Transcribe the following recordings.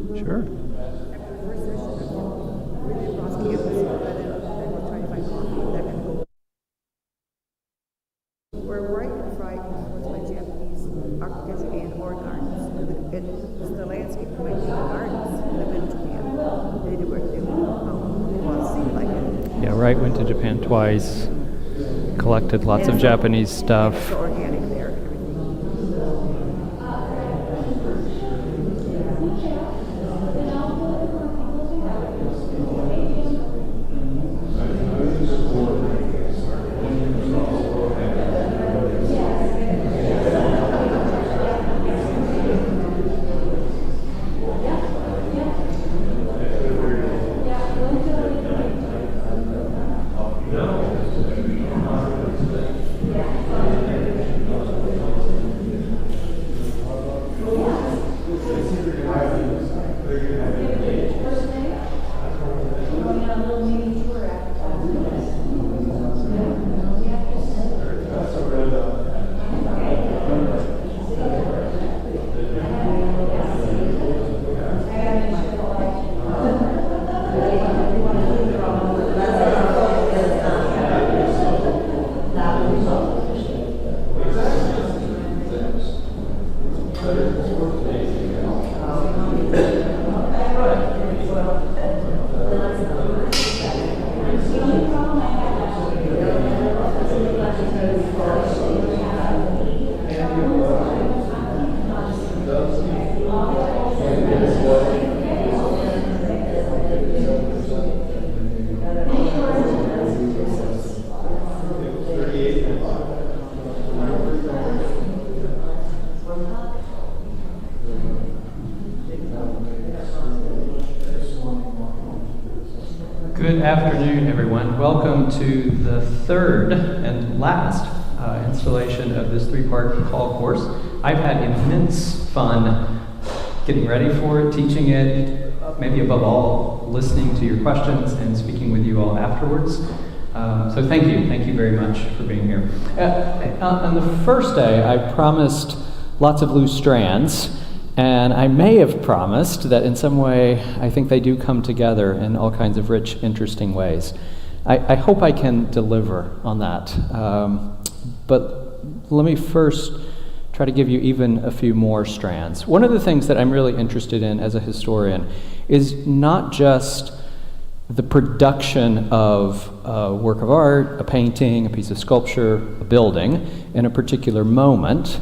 Sure. After the first session, we were across campus, and then we're trying to find coffee, and that kind of go. We're right in front towards my Japanese architecture and or gardens. And the landscape might be the gardens in the been to Japan. They do work too. Well, it seemed like it. Yeah, right. Went to Japan twice. Collected lots of Japanese stuff. It's organic there. Good afternoon, everyone. Welcome to the third and last installation of this three-part call course. I've had immense fun getting ready for it, teaching it, maybe above all, listening to your questions and speaking with you all afterwards. So thank you very much for being here. On the first day, I promised lots of loose strands, and I may have promised that in some way I think they do come together in all kinds of rich, interesting ways. I hope I can deliver on that. But let me first try to give you even a few more strands. One of the things that I'm really interested in as a historian is not just the production of a work of art, a painting, a piece of sculpture, a building in a particular moment,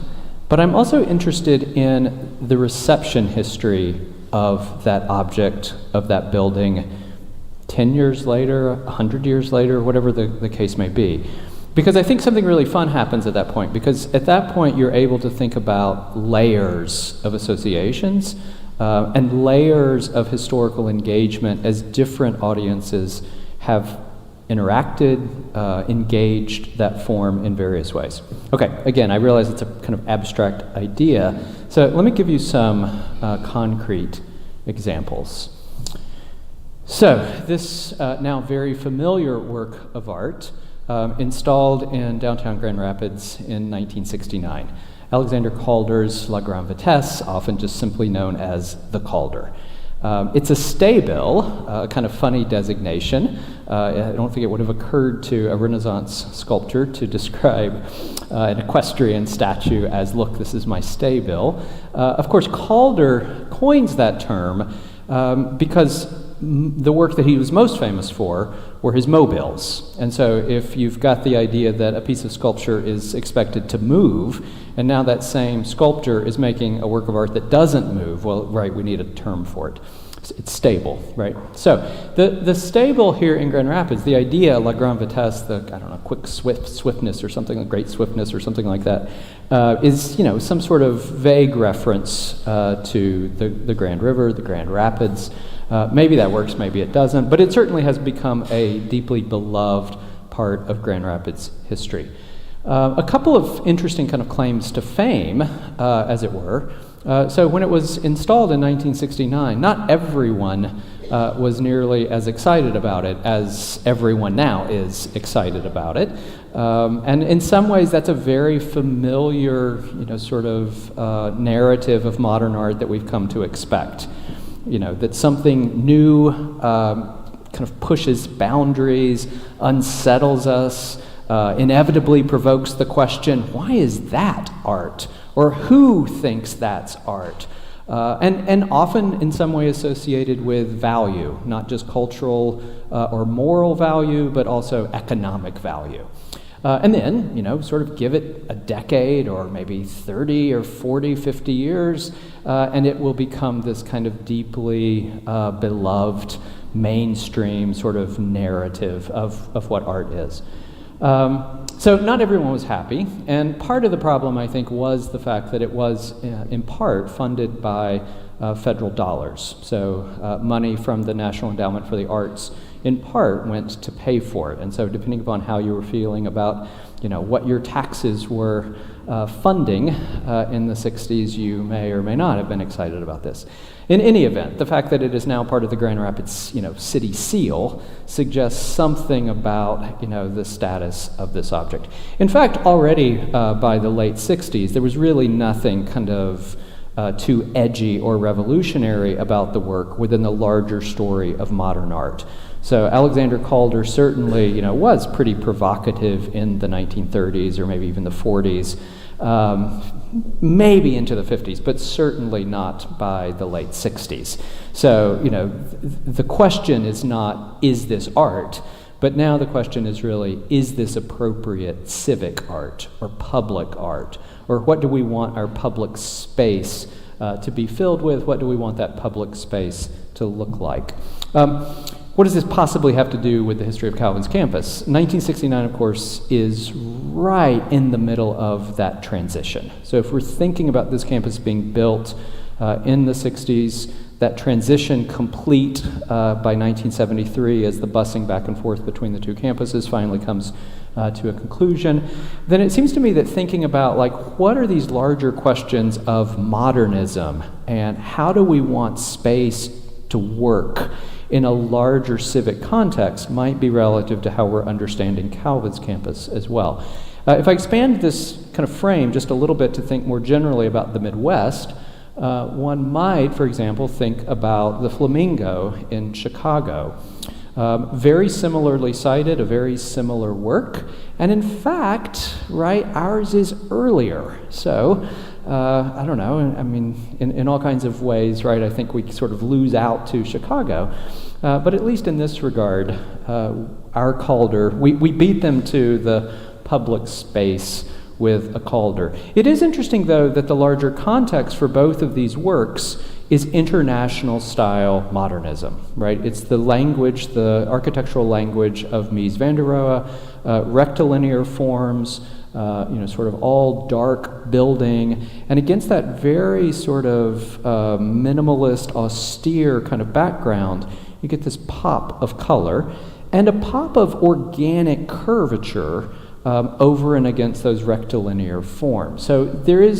but I'm also interested in the reception history of that object, of that building, 10 years later, 100 years later, whatever the case may be. Because I think something really fun happens at that point, because at that point you're able to think about layers of associations and layers of historical engagement as different audiences have interacted, engaged that form in various ways. Okay, again, I realize it's a kind of abstract idea, so let me give you some concrete examples. So, this now very familiar work of art, installed in downtown Grand Rapids in 1969. Alexander Calder's La Grande Vitesse, often just simply known as the Calder. It's a stay-bill, a kind of funny designation. I don't think it would have occurred to a Renaissance sculptor to describe an equestrian statue as, look, this is my stay-bill. Of course, Calder coins that term because the work that he was most famous for were his mobiles. And so if you've got the idea that a piece of sculpture is expected to move, and now that same sculptor is making a work of art that doesn't move, well, right, we need a term for it. It's stable, right? So the stable here in Grand Rapids, the idea, La Grande Vitesse, the, I don't know, quick swiftness or something, like great swiftness or something like that, is, you know, some sort of vague reference to the Grand River, the Grand Rapids. Maybe that works, maybe it doesn't, but it certainly has become a deeply beloved part of Grand Rapids history. A couple of interesting kind of claims to fame, as it were. So when it was installed in 1969, not everyone was nearly as excited about it as everyone now is excited about it. And in some ways, that's a very familiar, sort of narrative of modern art that we've come to expect. that something new kind of pushes boundaries, unsettles us, inevitably provokes the question, why is that art? Or who thinks that's art? And often in some way associated with value, not just cultural or moral value, but also economic value. And then, sort of give it a decade or maybe 30 or 40, 50 years, and it will become this kind of deeply beloved mainstream sort of narrative of what art is. So not everyone was happy, and part of the problem, I think, was the fact that it was, in part, funded by federal dollars. So money from the National Endowment for the Arts, in part, went to pay for it. And so depending upon how you were feeling about, what your taxes were funding in the 60s, you may or may not have been excited about this. In any event, the fact that it is now part of the Grand Rapids, city seal suggests something about, the status of this object. In fact, already by the late 60s, there was really nothing kind of too edgy or revolutionary about the work within the larger story of modern art. So Alexander Calder certainly, was pretty provocative in the 1930s or maybe even the 40s, maybe into the 50s, but certainly not by the late 60s. So, the question is not, is this art? But now the question is really, is this appropriate civic art or public art? Or what do we want our public space to be filled with? What do we want that public space to look like? What does this possibly have to do with the history of Calvin's campus? 1969, of course, is right in the middle of that transition. So if we're thinking about this campus being built in the 60s, that transition complete by 1973 as the busing back and forth between the two campuses finally comes to a conclusion, then it seems to me that thinking about what are these larger questions of modernism and how do we want space to work in a larger civic context might be relative to how we're understanding Calvin's campus as well. If I expand this kind of frame just a little bit to think more generally about the Midwest, one might, for example, think about the Flamingo in Chicago. Very similarly cited, a very similar work, and in fact, ours is earlier. So, I don't know, in all kinds of ways, I think we sort of lose out to Chicago. But at least in this regard, our Calder, we beat them to the public space with a Calder. It is interesting, though, that the larger context for both of these works is international style modernism, It's the language, the architectural language of Mies van der Rohe, rectilinear forms, sort of all dark building, and against that very sort of minimalist, austere kind of background, you get this pop of color and a pop of organic curvature over and against those rectilinear forms. So there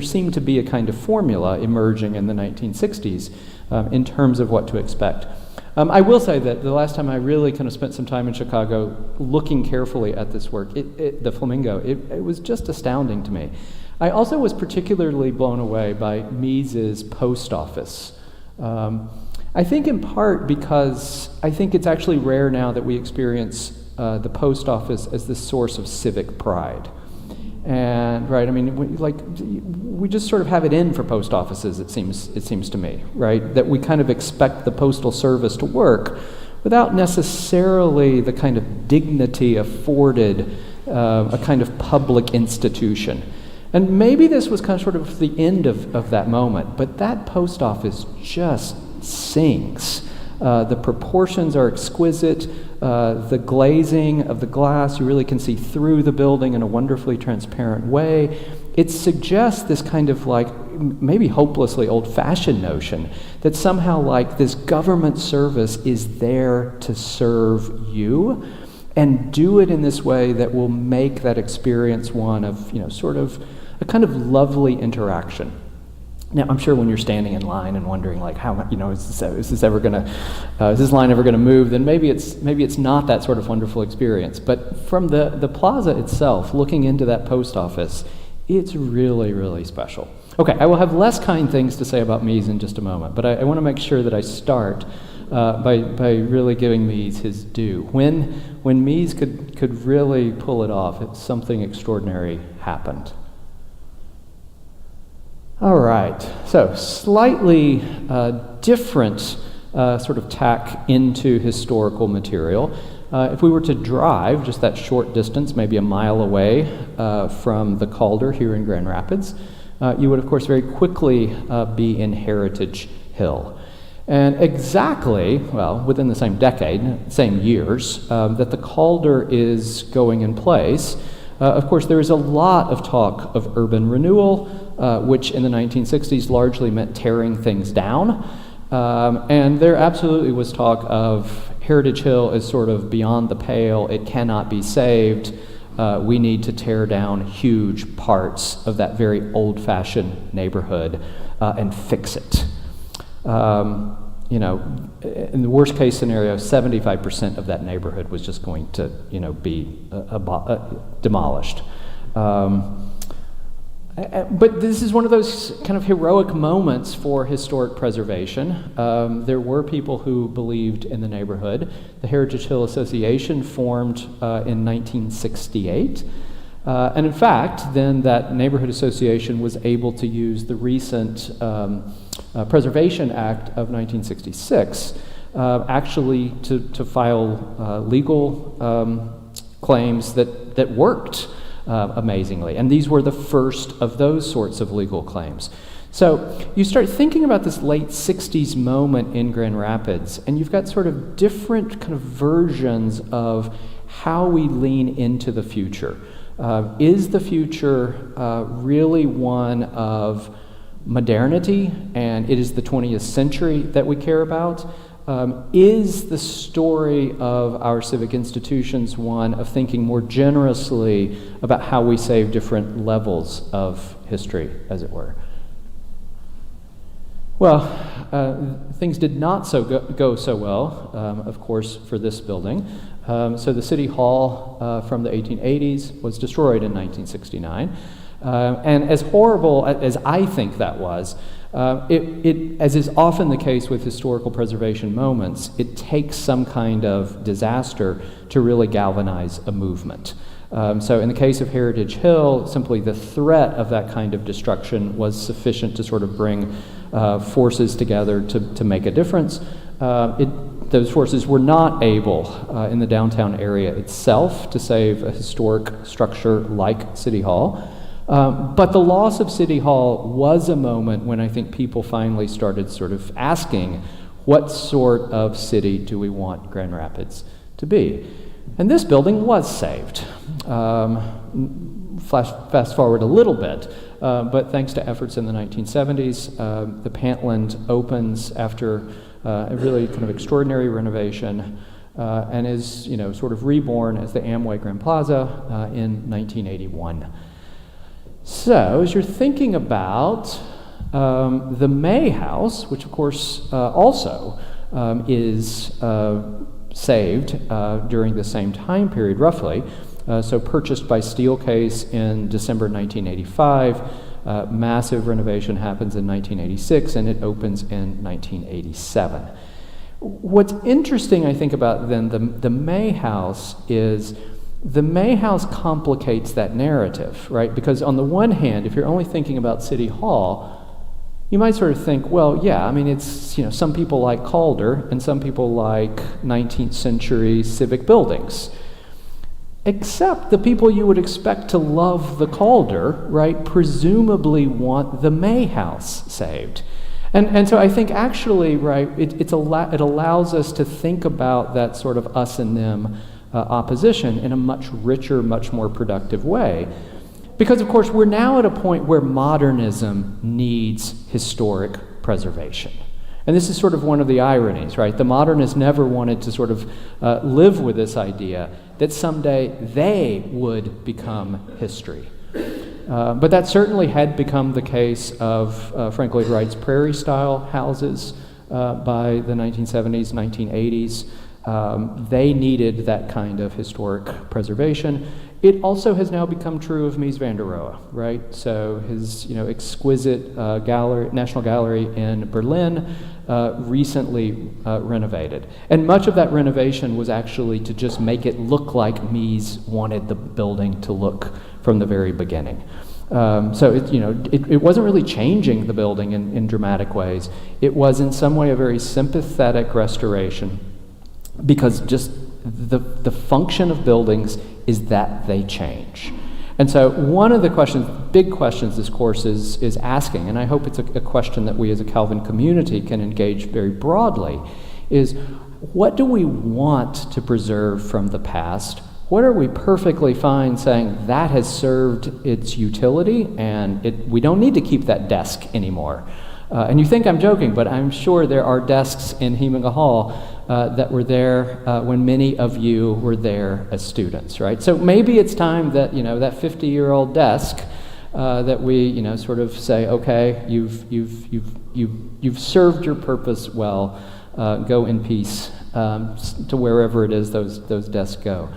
seemed to be a kind of formula emerging in the 1960s in terms of what to expect. I will say that the last time I really kind of spent some time in Chicago looking carefully at this work, the Flamingo, it was just astounding to me. I also was particularly blown away by Mies's post office. I think in part because I think it's actually rare now that we experience the post office as this source of civic pride. And we just sort of have it in for post offices, it seems to me, that we kind of expect the postal service to work without necessarily the kind of dignity afforded a kind of public institution. And maybe this was kind of sort of the end of that moment, but that post office just sings. The proportions are exquisite. The glazing of the glass, you really can see through the building in a wonderfully transparent way. It suggests this kind of maybe hopelessly old-fashioned notion that somehow this government service is there to serve you and do it in this way that will make that experience one of, sort of a kind of lovely interaction. Now, I'm sure when you're standing in line and wondering, how, is this line ever going to move? Then maybe it's not that sort of wonderful experience. But from the plaza itself, looking into that post office, it's really, really special. Okay, I will have less kind things to say about Mies in just a moment, but I want to make sure that I start by really giving Mies his due. When Mies could really pull it off, something extraordinary happened. All right, so slightly different sort of tack into historical material. If we were to drive just that short distance, maybe a mile away from the Calder here in Grand Rapids, you would, of course, very quickly be in Heritage Hill. And exactly, well, within the same decade, same years, that the Calder is going in place, of course, there is a lot of talk of urban renewal, which in the 1960s largely meant tearing things down. And there absolutely was talk of Heritage Hill as sort of beyond the pale, it cannot be saved. We need to tear down huge parts of that very old-fashioned neighborhood and fix it. In the worst case scenario, 75% of that neighborhood was just going to, be demolished. But this is one of those kind of heroic moments for historic preservation. There were people who believed in the neighborhood. The Heritage Hill Association formed in 1968. And in fact, then that neighborhood association was able to use the recent Preservation Act of 1966 actually to file legal claims that worked. Amazingly. And these were the first of those sorts of legal claims. So you start thinking about this late 60s moment in Grand Rapids, and you've got sort of different kind of versions of how we lean into the future. Is the future really one of modernity, and it is the 20th century that we care about? Is the story of our civic institutions one of thinking more generously about how we save different levels of history, as it were? Well, things did not go so well, of course, for this building. So the City Hall from the 1880s was destroyed in 1969. And as horrible as I think that was, it, as is often the case with historical preservation moments, it takes some kind of disaster to really galvanize a movement. So in the case of Heritage Hill, simply the threat of that kind of destruction was sufficient to sort of bring forces together to make a difference. Those forces were not able in the downtown area itself to save a historic structure like City Hall. But the loss of City Hall was a moment when I think people finally started sort of asking, what sort of city do we want Grand Rapids to be? And this building was saved. Fast forward a little bit, but thanks to efforts in the 1970s, the Pantland opens after a really kind of extraordinary renovation and is, sort of reborn as the Amway Grand Plaza in 1981. So, as you're thinking about the May House, which of course also is saved during the same time period, roughly, so purchased by Steelcase in December 1985, massive renovation happens in 1986, and it opens in 1987. What's interesting, I think, about then the May House is the May House complicates that narrative, right? Because on the one hand, if you're only thinking about City Hall, you might sort of think, well, yeah, I mean, it's, some people like Calder and some people like 19th century civic buildings. Except the people you would expect to love the Calder, right, presumably want the May House saved. And so I think actually, right, it allows us to think about that sort of us and them opposition in a much richer, much more productive way. Because, of course, we're now at a point where modernism needs historic preservation. And this is sort of one of the ironies, right? The modernists never wanted to sort of live with this idea that someday they would become history. But that certainly had become the case of Frank Lloyd Wright's prairie-style houses by the 1970s, 1980s. They needed that kind of historic preservation. It also has now become true of Mies van der Rohe, right? So his exquisite National Gallery in Berlin recently renovated. And much of that renovation was actually to just make it look like Mies wanted the building to look from the very beginning. So it wasn't really changing the building in dramatic ways. It was in some way a very sympathetic restoration, because just the function of buildings is that they change. And so one of the big questions this course is asking, and I hope it's a question that we as a Calvin community can engage very broadly, is what do we want to preserve from the past? What are we perfectly fine saying that has served its utility and we don't need to keep that desk anymore? And you think I'm joking, but I'm sure there are desks in Hemingway Hall that were there when many of you were there as students, right? So maybe it's time that that 50-year-old desk that we sort of say, okay, you've served your purpose well. Go in peace to wherever it is those desks go.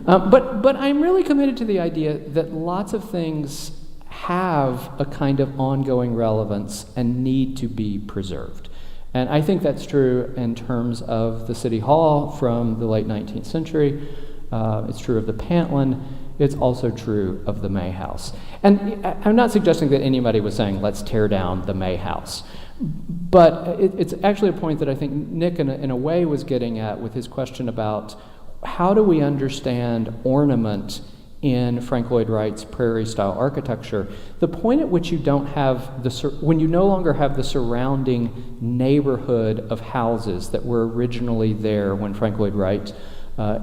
But I'm really committed to the idea that lots of things have a kind of ongoing relevance and need to be preserved. And I think that's true in terms of the City Hall from the late 19th century. It's true of the Pantlin. It's also true of the May House. And I'm not suggesting that anybody was saying, let's tear down the May House. But it's actually a point that I think Nick, in a way, was getting at with his question about how do we understand ornament in Frank Lloyd Wright's prairie-style architecture, the point at which you don't have when you no longer have the surrounding neighborhood of houses that were originally there when Frank Lloyd Wright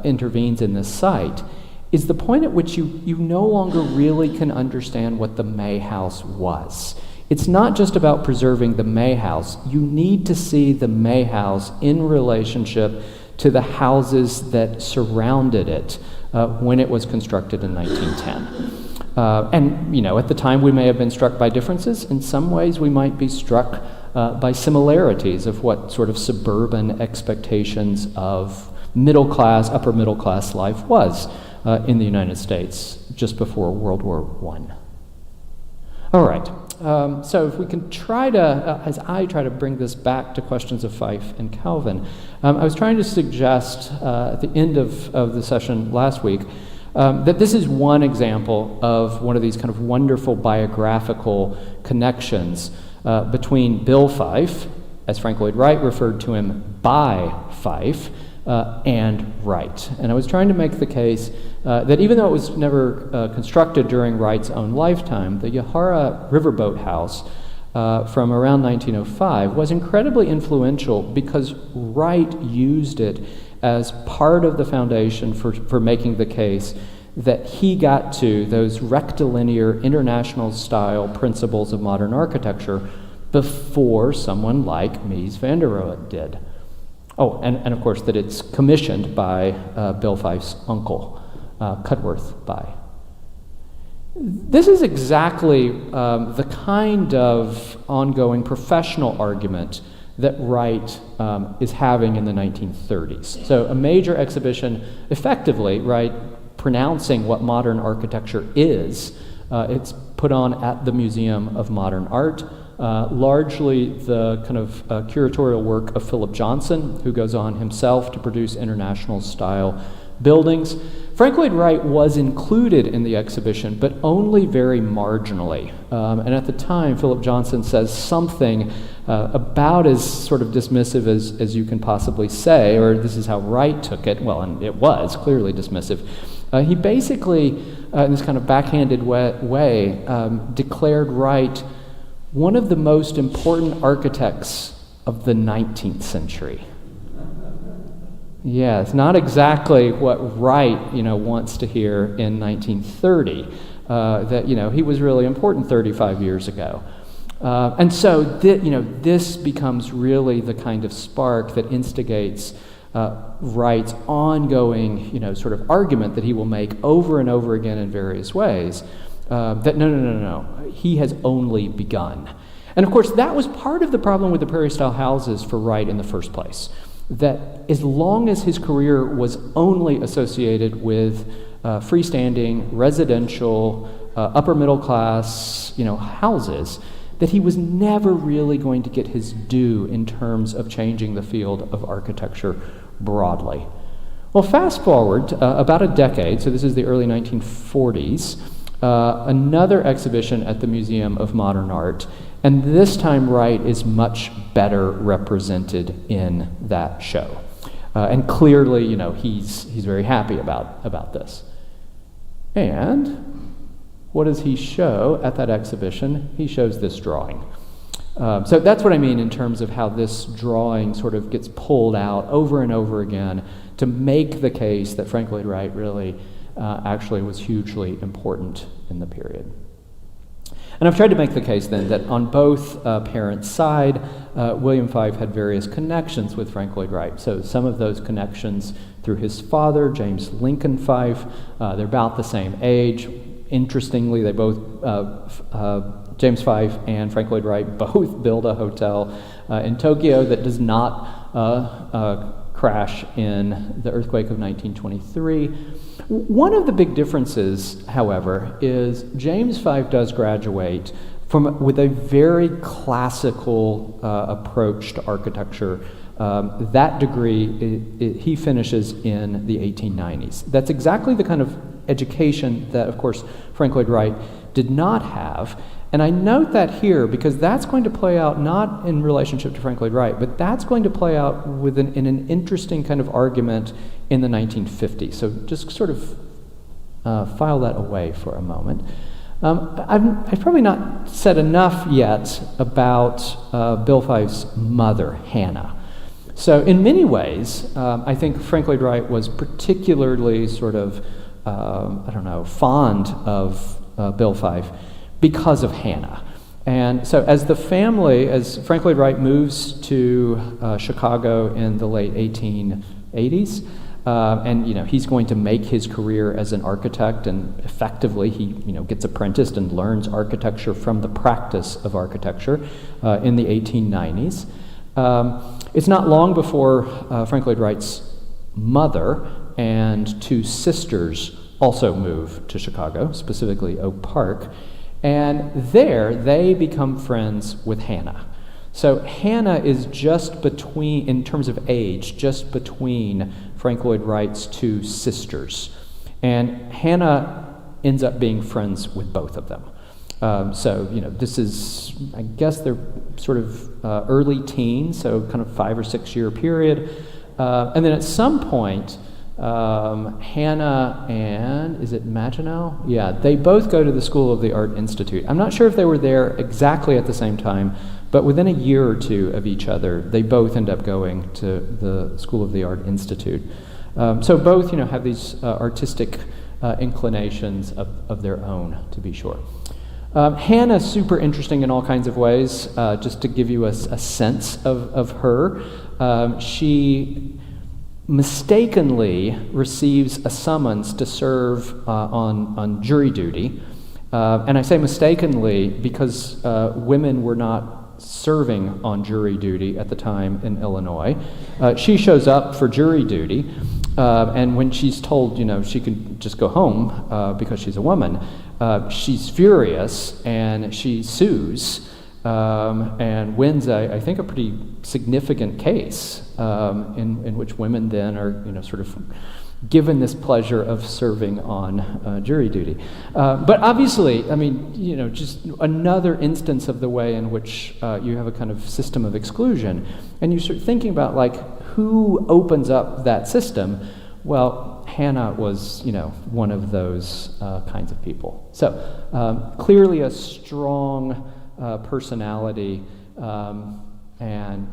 intervenes in this site, is the point at which you no longer really can understand what the May House was. It's not just about preserving the May House. You need to see the May House in relationship to the houses that surrounded it when it was constructed in 1910. And at the time we may have been struck by differences. In some ways we might be struck by similarities of what sort of suburban expectations of upper middle class life was in the United States just before World War I. All right. So if we can try to, as I try to bring this back to questions of Fyfe and Calvin, I was trying to suggest at the end of the session last week that this is one example of one of these kind of wonderful biographical connections between Bill Fyfe, as Frank Lloyd Wright referred to him by Fyfe, and Wright. And I was trying to make the case that even though it was never constructed during Wright's own lifetime, the Yahara Riverboat House from around 1905 was incredibly influential because Wright used it as part of the foundation for making the case that he got to those rectilinear international style principles of modern architecture before someone like Mies van der Rohe did. Oh, and of course that it's commissioned by Bill Fyfe's uncle, Cudworth by. This is exactly the kind of ongoing professional argument that Wright is having in the 1930s. So a major exhibition, effectively, Wright pronouncing what modern architecture is. It's put on at the Museum of Modern Art. Largely the kind of curatorial work of Philip Johnson, who goes on himself to produce international style buildings. Frank Lloyd Wright was included in the exhibition, but only very marginally. And at the time, Philip Johnson says something about as sort of dismissive as you can possibly say, or this is how Wright took it. Well, and it was clearly dismissive. He basically, in this kind of backhanded way, declared Wright one of the most important architects of the 19th century. Yeah, it's not exactly what Wright, wants to hear in 1930, that, he was really important 35 years ago. And so, this becomes really the kind of spark that instigates Wright's ongoing, sort of argument that he will make over and over again in various ways, that no, he has only begun. And of course, that was part of the problem with the prairie-style houses for Wright in the first place, that as long as his career was only associated with freestanding, residential, upper middle class, houses, that he was never really going to get his due in terms of changing the field of architecture broadly. Well, fast forward about a decade, so this is the early 1940s, another exhibition at the Museum of Modern Art, and this time Wright is much better represented in that show. And clearly, he's very happy about this. And what does he show at that exhibition? He shows this drawing. So that's what I mean in terms of how this drawing sort of gets pulled out over and over again to make the case that Frank Lloyd Wright really actually was hugely important in the period. And I've tried to make the case then that on both parents' side, William Fyfe had various connections with Frank Lloyd Wright. So some of those connections through his father, James Lincoln Fyfe. They're about the same age. Interestingly, they both, James Fyfe and Frank Lloyd Wright, both build a hotel in Tokyo that does not crash in the earthquake of 1923. One of the big differences, however, is James Fyfe does graduate with a very classical approach to architecture. That degree, he finishes in the 1890s. That's exactly the kind of education that, of course, Frank Lloyd Wright did not have. And I note that here because that's going to play out not in relationship to Frank Lloyd Wright, but that's going to play out in an interesting kind of argument in the 1950s. So just sort of file that away for a moment. I've probably not said enough yet about Bill Fyfe's mother, Hannah. So in many ways, I think Frank Lloyd Wright was particularly sort of, fond of Bill Fyfe because of Hannah. And so as Frank Lloyd Wright moves to Chicago in the late 1880s, and he's going to make his career as an architect, and effectively he gets apprenticed and learns architecture from the practice of architecture in the 1890s. It's not long before Frank Lloyd Wright's mother and two sisters also move to Chicago, specifically Oak Park, and there they become friends with Hannah. So Hannah is just between, in terms of age, just between Frank Lloyd Wright's two sisters. And Hannah ends up being friends with both of them. This is, I guess they're sort of early teens, so kind of 5 or 6 year period. And then at some point, Hannah and, is it Maginot? Yeah, they both go to the School of the Art Institute. I'm not sure if they were there exactly at the same time, but within a year or two of each other, they both end up going to the School of the Art Institute. So both, have these artistic inclinations of their own, to be sure. Hannah's super interesting in all kinds of ways. Just to give you a sense of her, she mistakenly receives a summons to serve on jury duty. And I say mistakenly because women were not serving on jury duty at the time in Illinois. She shows up for jury duty, and when she's told, she can just go home because she's a woman, she's furious and she sues and wins, I think, a pretty significant case in which women then are, sort of given this pleasure of serving on jury duty. But obviously, just another instance of the way in which you have a kind of system of exclusion. And you start thinking about, who opens up that system? Well, Hannah was, one of those kinds of people. So clearly a strong personality and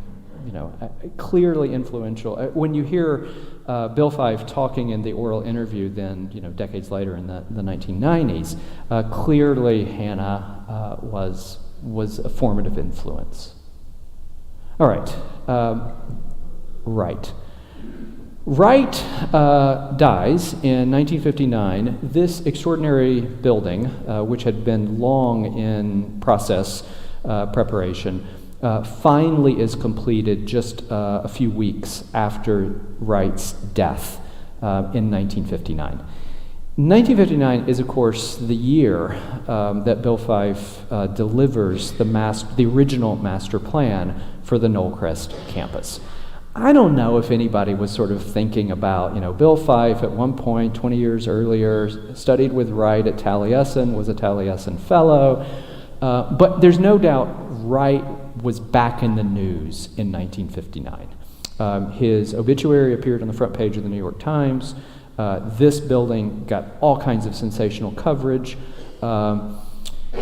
clearly influential. When you hear Bill Fyfe talking in the oral interview then, decades later in the 1990s, clearly Hannah was a formative influence. All right. Wright dies in 1959. This extraordinary building, which had been long in preparation, finally is completed just a few weeks after Wright's death in 1959. 1959 is, of course, the year that Bill Fyfe delivers the original master plan for the Knollcrest campus. I don't know if anybody was sort of thinking about, Bill Fyfe at one point, 20 years earlier, studied with Wright at Taliesin, was a Taliesin fellow, but there's no doubt Wright was back in the news in 1959. His obituary appeared on the front page of the New York Times. This building got all kinds of sensational coverage.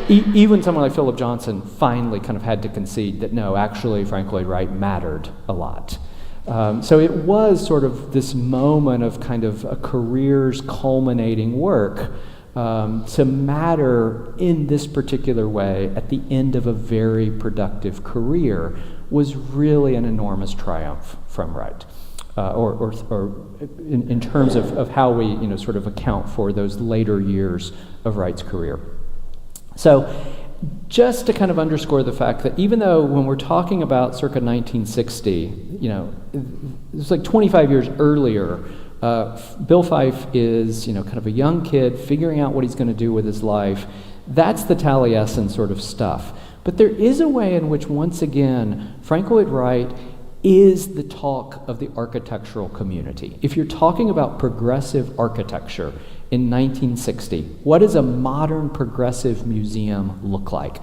Even someone like Philip Johnson finally kind of had to concede that no, actually Frank Lloyd Wright mattered a lot. So it was sort of this moment of kind of a career's culminating work to matter in this particular way at the end of a very productive career was really an enormous triumph from Wright. Or in terms of how we sort of account for those later years of Wright's career. So just to kind of underscore the fact that even though when we're talking about circa 1960, it's like 25 years earlier, Bill Fyfe is kind of a young kid figuring out what he's going to do with his life. That's the Taliesin sort of stuff. But there is a way in which, once again, Frank Lloyd Wright is the talk of the architectural community. If you're talking about progressive architecture in 1960, what does a modern progressive museum look like?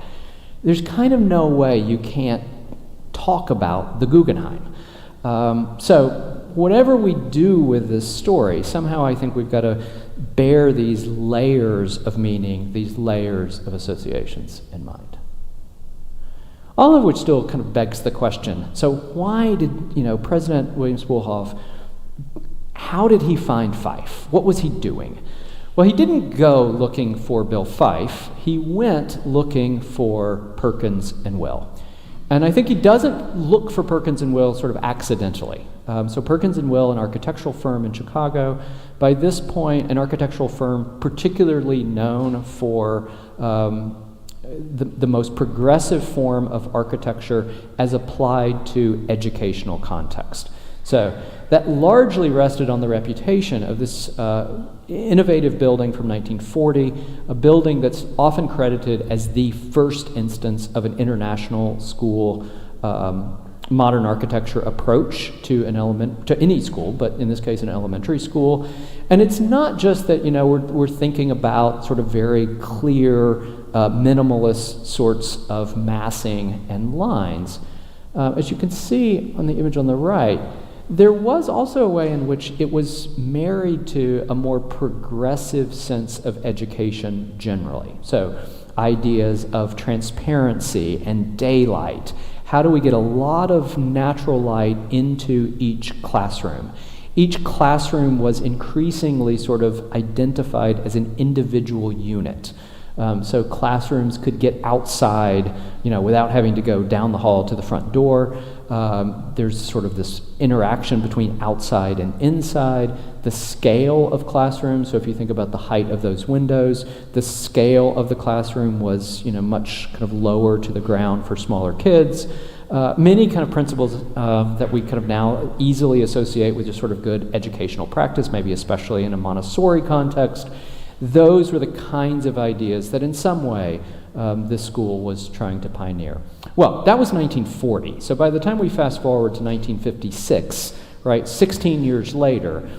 There's kind of no way you can't talk about the Guggenheim. So whatever we do with this story, somehow I think we've got to bear these layers of meaning, these layers of associations in mind. All of which still kind of begs the question, so why did, President William Spoolhoff, how did he find Fyfe? What was he doing? Well, he didn't go looking for Bill Fyfe. He went looking for Perkins and Will. And I think he doesn't look for Perkins and Will sort of accidentally. So Perkins and Will, an architectural firm in Chicago, by this point, an architectural firm particularly known for the most progressive form of architecture as applied to educational context. So that largely rested on the reputation of this innovative building from 1940, a building that's often credited as the first instance of an international school modern architecture approach to any school, but in this case an elementary school. And it's not just that we're thinking about sort of very clear minimalist sorts of massing and lines. As you can see on the image on the right, there was also a way in which it was married to a more progressive sense of education generally. So ideas of transparency and daylight. How do we get a lot of natural light into each classroom? Each classroom was increasingly sort of identified as an individual unit. So classrooms could get outside, without having to go down the hall to the front door. There's sort of this interaction between outside and inside. The scale of classrooms, so if you think about the height of those windows, the scale of the classroom was, much kind of lower to the ground for smaller kids. Many kind of principles that we kind of now easily associate with just sort of good educational practice, maybe especially in a Montessori context. Those were the kinds of ideas that in some way this school was trying to pioneer. Well, that was 1940. So by the time we fast forward to 1956, right, 16 years later,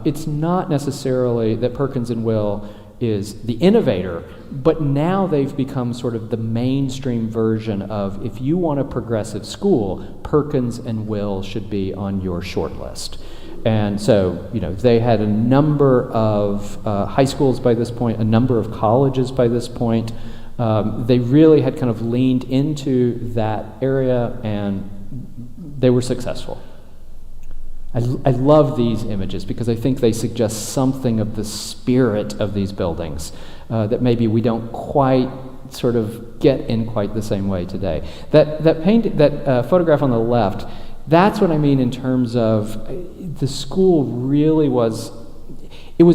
it's not necessarily that Perkins and Will is the innovator, but now they've become sort of the mainstream version of, if you want a progressive school, Perkins and Will should be on your short list. And so, they had a number of high schools by this point, a number of colleges by this point. They really had kind of leaned into that area, and they were successful. I love these images because I think they suggest something of the spirit of these buildings that maybe we don't quite sort of get in quite the same way today. That photograph on the left, that's what I mean in terms of the school really was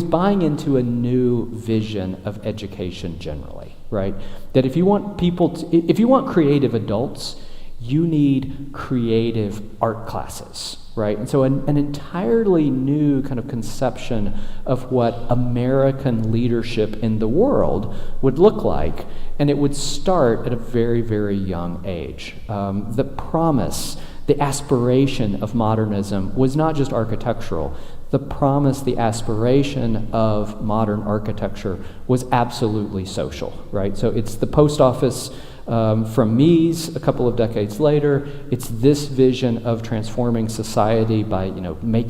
buying into a new vision of education generally, right? That if you want creative adults, you need creative art classes, right? And so an entirely new kind of conception of what American leadership in the world would look like, and it would start at a very, very young age. The promise, the aspiration of modernism was not just architectural. The promise, the aspiration of modern architecture was absolutely social, right? So it's the post office from Mies a couple of decades later. It's this vision of transforming society by,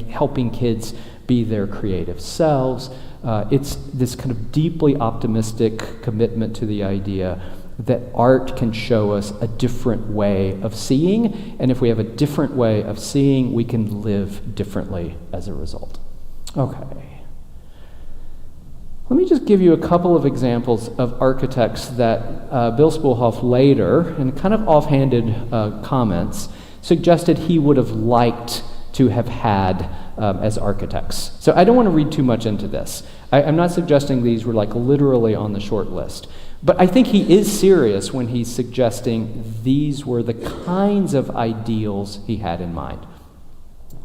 helping kids be their creative selves. It's this kind of deeply optimistic commitment to the idea that art can show us a different way of seeing, and if we have a different way of seeing, we can live differently as a result. Okay. Let me just give you a couple of examples of architects that Bill Spoolhoff later, in kind of offhanded comments, suggested he would have liked to have had as architects. So I don't want to read too much into this. I'm not suggesting these were like literally on the short list. But I think he is serious when he's suggesting these were the kinds of ideals he had in mind.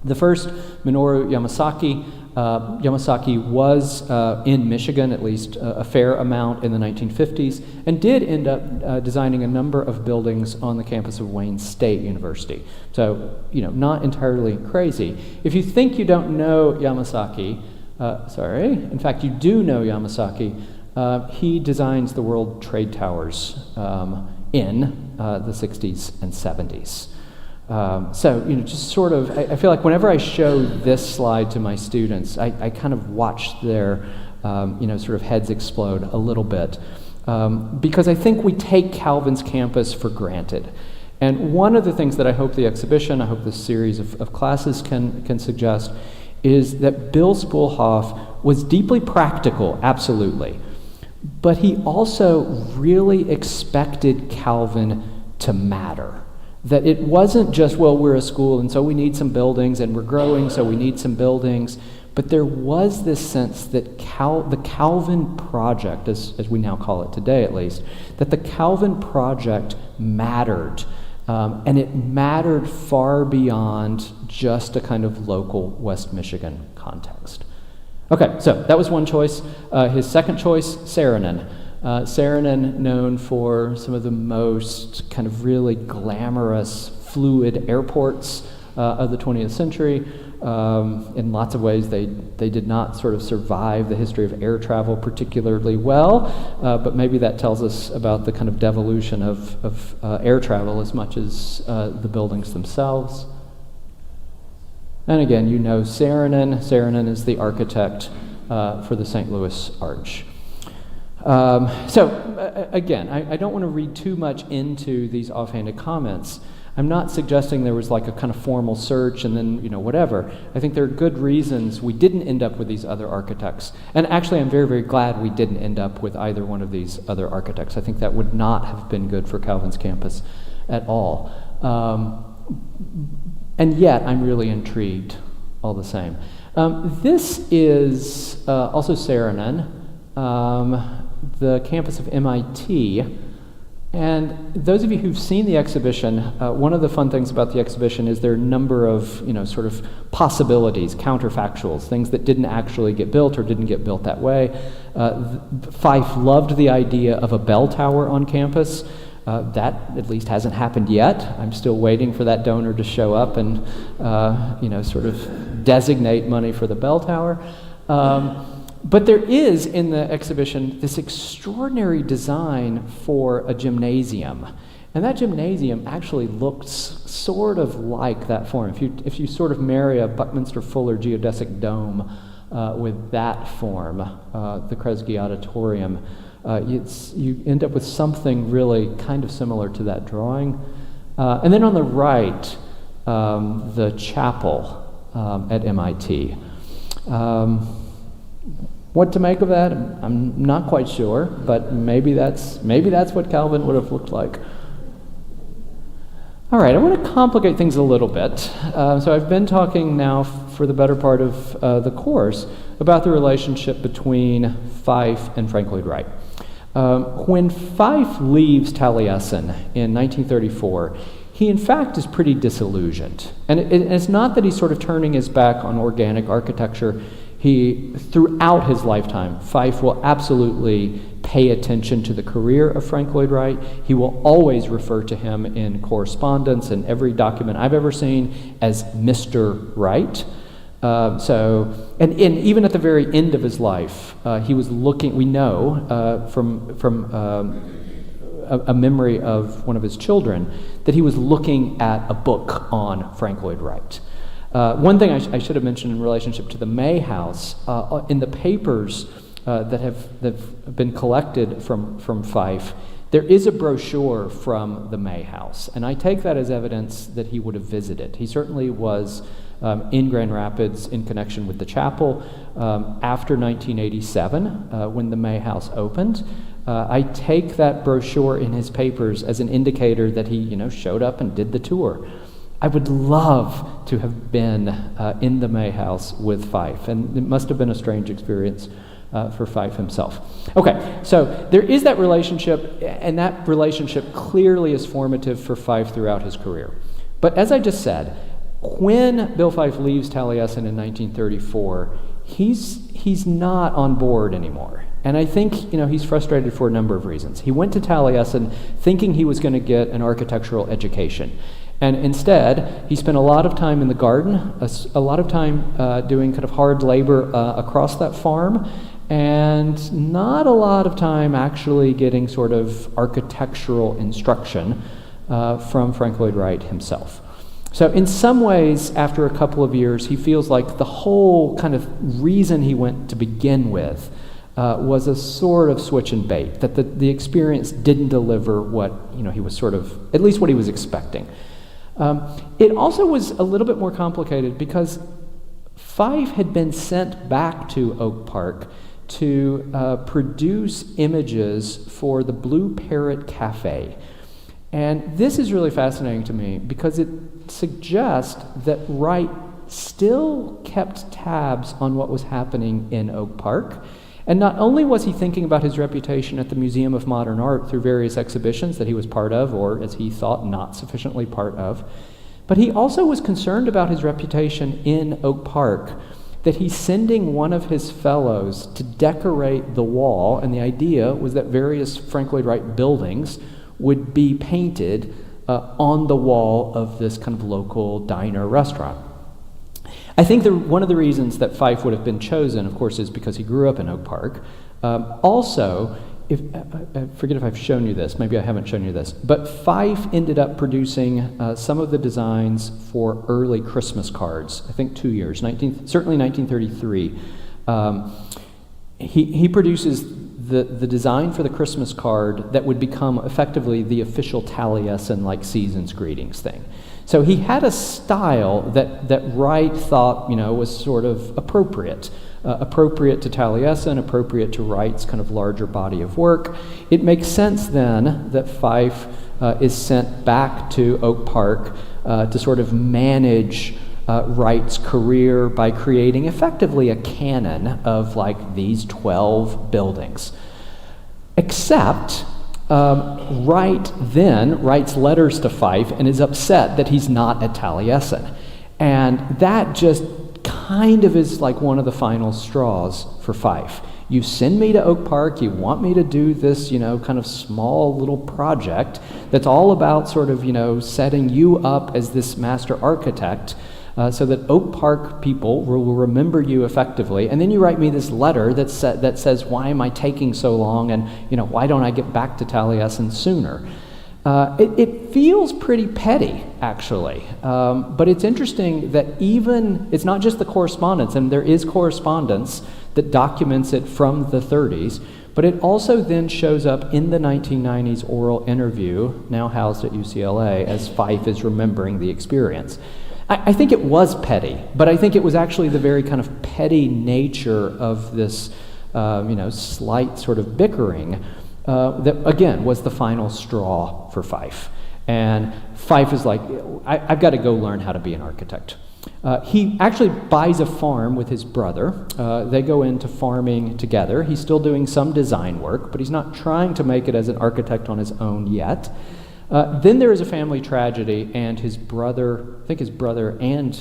The first, Minoru Yamasaki. Yamasaki was in Michigan, at least a fair amount in the 1950s, and did end up designing a number of buildings on the campus of Wayne State University. So, not entirely crazy. If you think you don't know Yamasaki, in fact, you do know Yamasaki. He designs the World Trade Towers in the 60s and 70s. Just sort of, I feel like whenever I show this slide to my students, I kind of watch their, sort of heads explode a little bit. Because I think we take Calvin's campus for granted. And one of the things that I hope the exhibition, I hope this series of classes can suggest, is that Bill Spoolhoff was deeply practical, absolutely. But he also really expected Calvin to matter. That it wasn't just, we're a school and so we need some buildings, and we're growing so we need some buildings, but there was this sense that the Calvin Project, as we now call it today at least, that the Calvin Project mattered, and it mattered far beyond just a kind of local West Michigan context. Okay, so that was one choice. His second choice, Saarinen. Saarinen, known for some of the most kind of really glamorous, fluid airports of the 20th century. In lots of ways, they did not sort of survive the history of air travel particularly well, but maybe that tells us about the kind of devolution of air travel as much as the buildings themselves. And again, Saarinen. Saarinen is the architect for the St. Louis Arch. Again, I don't want to read too much into these offhanded comments. I'm not suggesting there was like a kind of formal search and then, whatever. I think there are good reasons we didn't end up with these other architects. And actually, I'm very, very glad we didn't end up with either one of these other architects. I think that would not have been good for Calvin's campus at all. And yet, I'm really intrigued all the same. This is also Saarinen. The campus of MIT. And those of you who've seen the exhibition, one of the fun things about the exhibition is there are a number of, sort of possibilities, counterfactuals, things that didn't actually get built or didn't get built that way. Fyfe loved the idea of a bell tower on campus. That at least hasn't happened yet. I'm still waiting for that donor to show up and, sort of designate money for the bell tower. But there is in the exhibition this extraordinary design for a gymnasium. And that gymnasium actually looks sort of like that form. If you sort of marry a Buckminster Fuller geodesic dome with that form, the Kresge Auditorium, you end up with something really kind of similar to that drawing. And then on the right, the chapel at MIT. What to make of that? I'm not quite sure, but maybe that's what Calvin would have looked like. All right, I want to complicate things a little bit. So I've been talking now for the better part of the course about the relationship between Fyfe and Frank Lloyd Wright. When Fyfe leaves Taliesin in 1934, he in fact is pretty disillusioned. And it's not that he's sort of turning his back on organic architecture. Throughout his lifetime, Fyfe will absolutely pay attention to the career of Frank Lloyd Wright. He will always refer to him in correspondence and every document I've ever seen as Mr. Wright. And even at the very end of his life, he was looking, we know from a memory of one of his children, that he was looking at a book on Frank Lloyd Wright. One thing I should have mentioned in relationship to the May House, in the papers that have been collected from Fyfe, there is a brochure from the May House, and I take that as evidence that he would have visited. He certainly was in Grand Rapids in connection with the chapel after 1987, when the May House opened. I take that brochure in his papers as an indicator that he, showed up and did the tour. I would love to have been in the May House with Fyfe, and it must have been a strange experience for Fyfe himself. Okay, so there is that relationship, and that relationship clearly is formative for Fyfe throughout his career. But as I just said, when Bill Fyfe leaves Taliesin in 1934, he's not on board anymore. And I think, he's frustrated for a number of reasons. He went to Taliesin thinking he was going to get an architectural education. And instead, he spent a lot of time in the garden, a lot of time doing kind of hard labor across that farm, and not a lot of time actually getting sort of architectural instruction from Frank Lloyd Wright himself. So in some ways, after a couple of years, he feels like the whole kind of reason he went to begin with was a sort of switch and bait, that the experience didn't deliver what he was sort of, at least what he was expecting. It also was a little bit more complicated because Fyfe had been sent back to Oak Park to produce images for the Blue Parrot Cafe. And this is really fascinating to me because it suggests that Wright still kept tabs on what was happening in Oak Park. And not only was he thinking about his reputation at the Museum of Modern Art through various exhibitions that he was part of, or as he thought, not sufficiently part of, but he also was concerned about his reputation in Oak Park, that he's sending one of his fellows to decorate the wall, and the idea was that various Frank Lloyd Wright buildings would be painted on the wall of this kind of local diner restaurant. I think one of the reasons that Fyfe would have been chosen, of course, is because he grew up in Oak Park. Also, I forget if I've shown you this, maybe I haven't shown you this, but Fyfe ended up producing some of the designs for early Christmas cards, I think 2 years, certainly 1933. He produces the design for the Christmas card that would become effectively the official Taliesin season's greetings thing. So he had a style that Wright thought, was sort of appropriate to Taliesin, appropriate to Wright's kind of larger body of work. It makes sense then that Fyfe is sent back to Oak Park to sort of manage Wright's career by creating effectively a canon of these 12 buildings. Except Wright then writes letters to Fyfe and is upset that he's not at Taliesin. And that just kind of is one of the final straws for Fyfe. You send me to Oak Park, you want me to do this, kind of small little project that's all about sort of, setting you up as this master architect so that Oak Park people will remember you effectively. And then you write me this letter that says, why am I taking so long? And, why don't I get back to Taliesin sooner? It feels pretty petty, actually. But it's interesting that it's not just the correspondence, and there is correspondence that documents it from the 30s, but it also then shows up in the 1990s oral interview, now housed at UCLA, as Fyfe is remembering the experience. I think it was petty, but I think it was actually the very kind of petty nature of this, slight sort of bickering that, again, was the final straw for Fyfe. And Fyfe is like, I've got to go learn how to be an architect. He actually buys a farm with his brother. They go into farming together. He's still doing some design work, but he's not trying to make it as an architect on his own yet. Then there is a family tragedy, and his brother and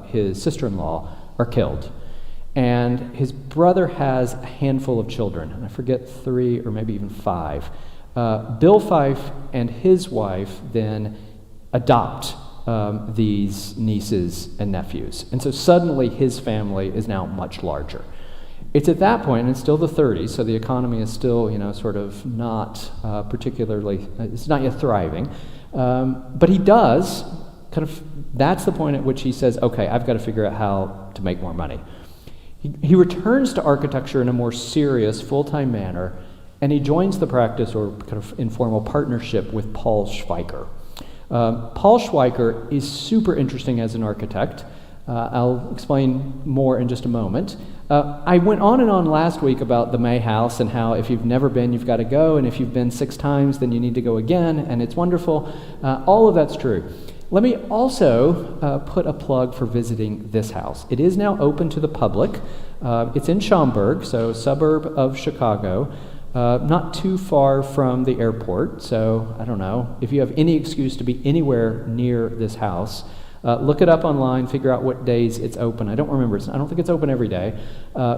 his sister-in-law are killed. And his brother has a handful of children, and I forget 3 or maybe even 5. Bill Fyfe and his wife then adopt these nieces and nephews. And so suddenly his family is now much larger. It's at that point, and it's still the 30s, so the economy is still, sort of not particularly, it's not yet thriving. But he does that's the point at which he says, okay, I've got to figure out how to make more money. He returns to architecture in a more serious, full-time manner, and he joins the practice or kind of informal partnership with Paul Schweiker. Paul Schweiker is super interesting as an architect. I'll explain more in just a moment. I went on and on last week about the May House and how if you've never been, you've got to go, and if you've been 6 times, then you need to go again, and it's wonderful. All of that's true. Let me also put a plug for visiting this house. It is now open to the public. It's in Schaumburg, so a suburb of Chicago, not too far from the airport. So I don't know, if you have any excuse to be anywhere near this house, look it up online, figure out what days it's open. I don't remember. I don't think it's open every day.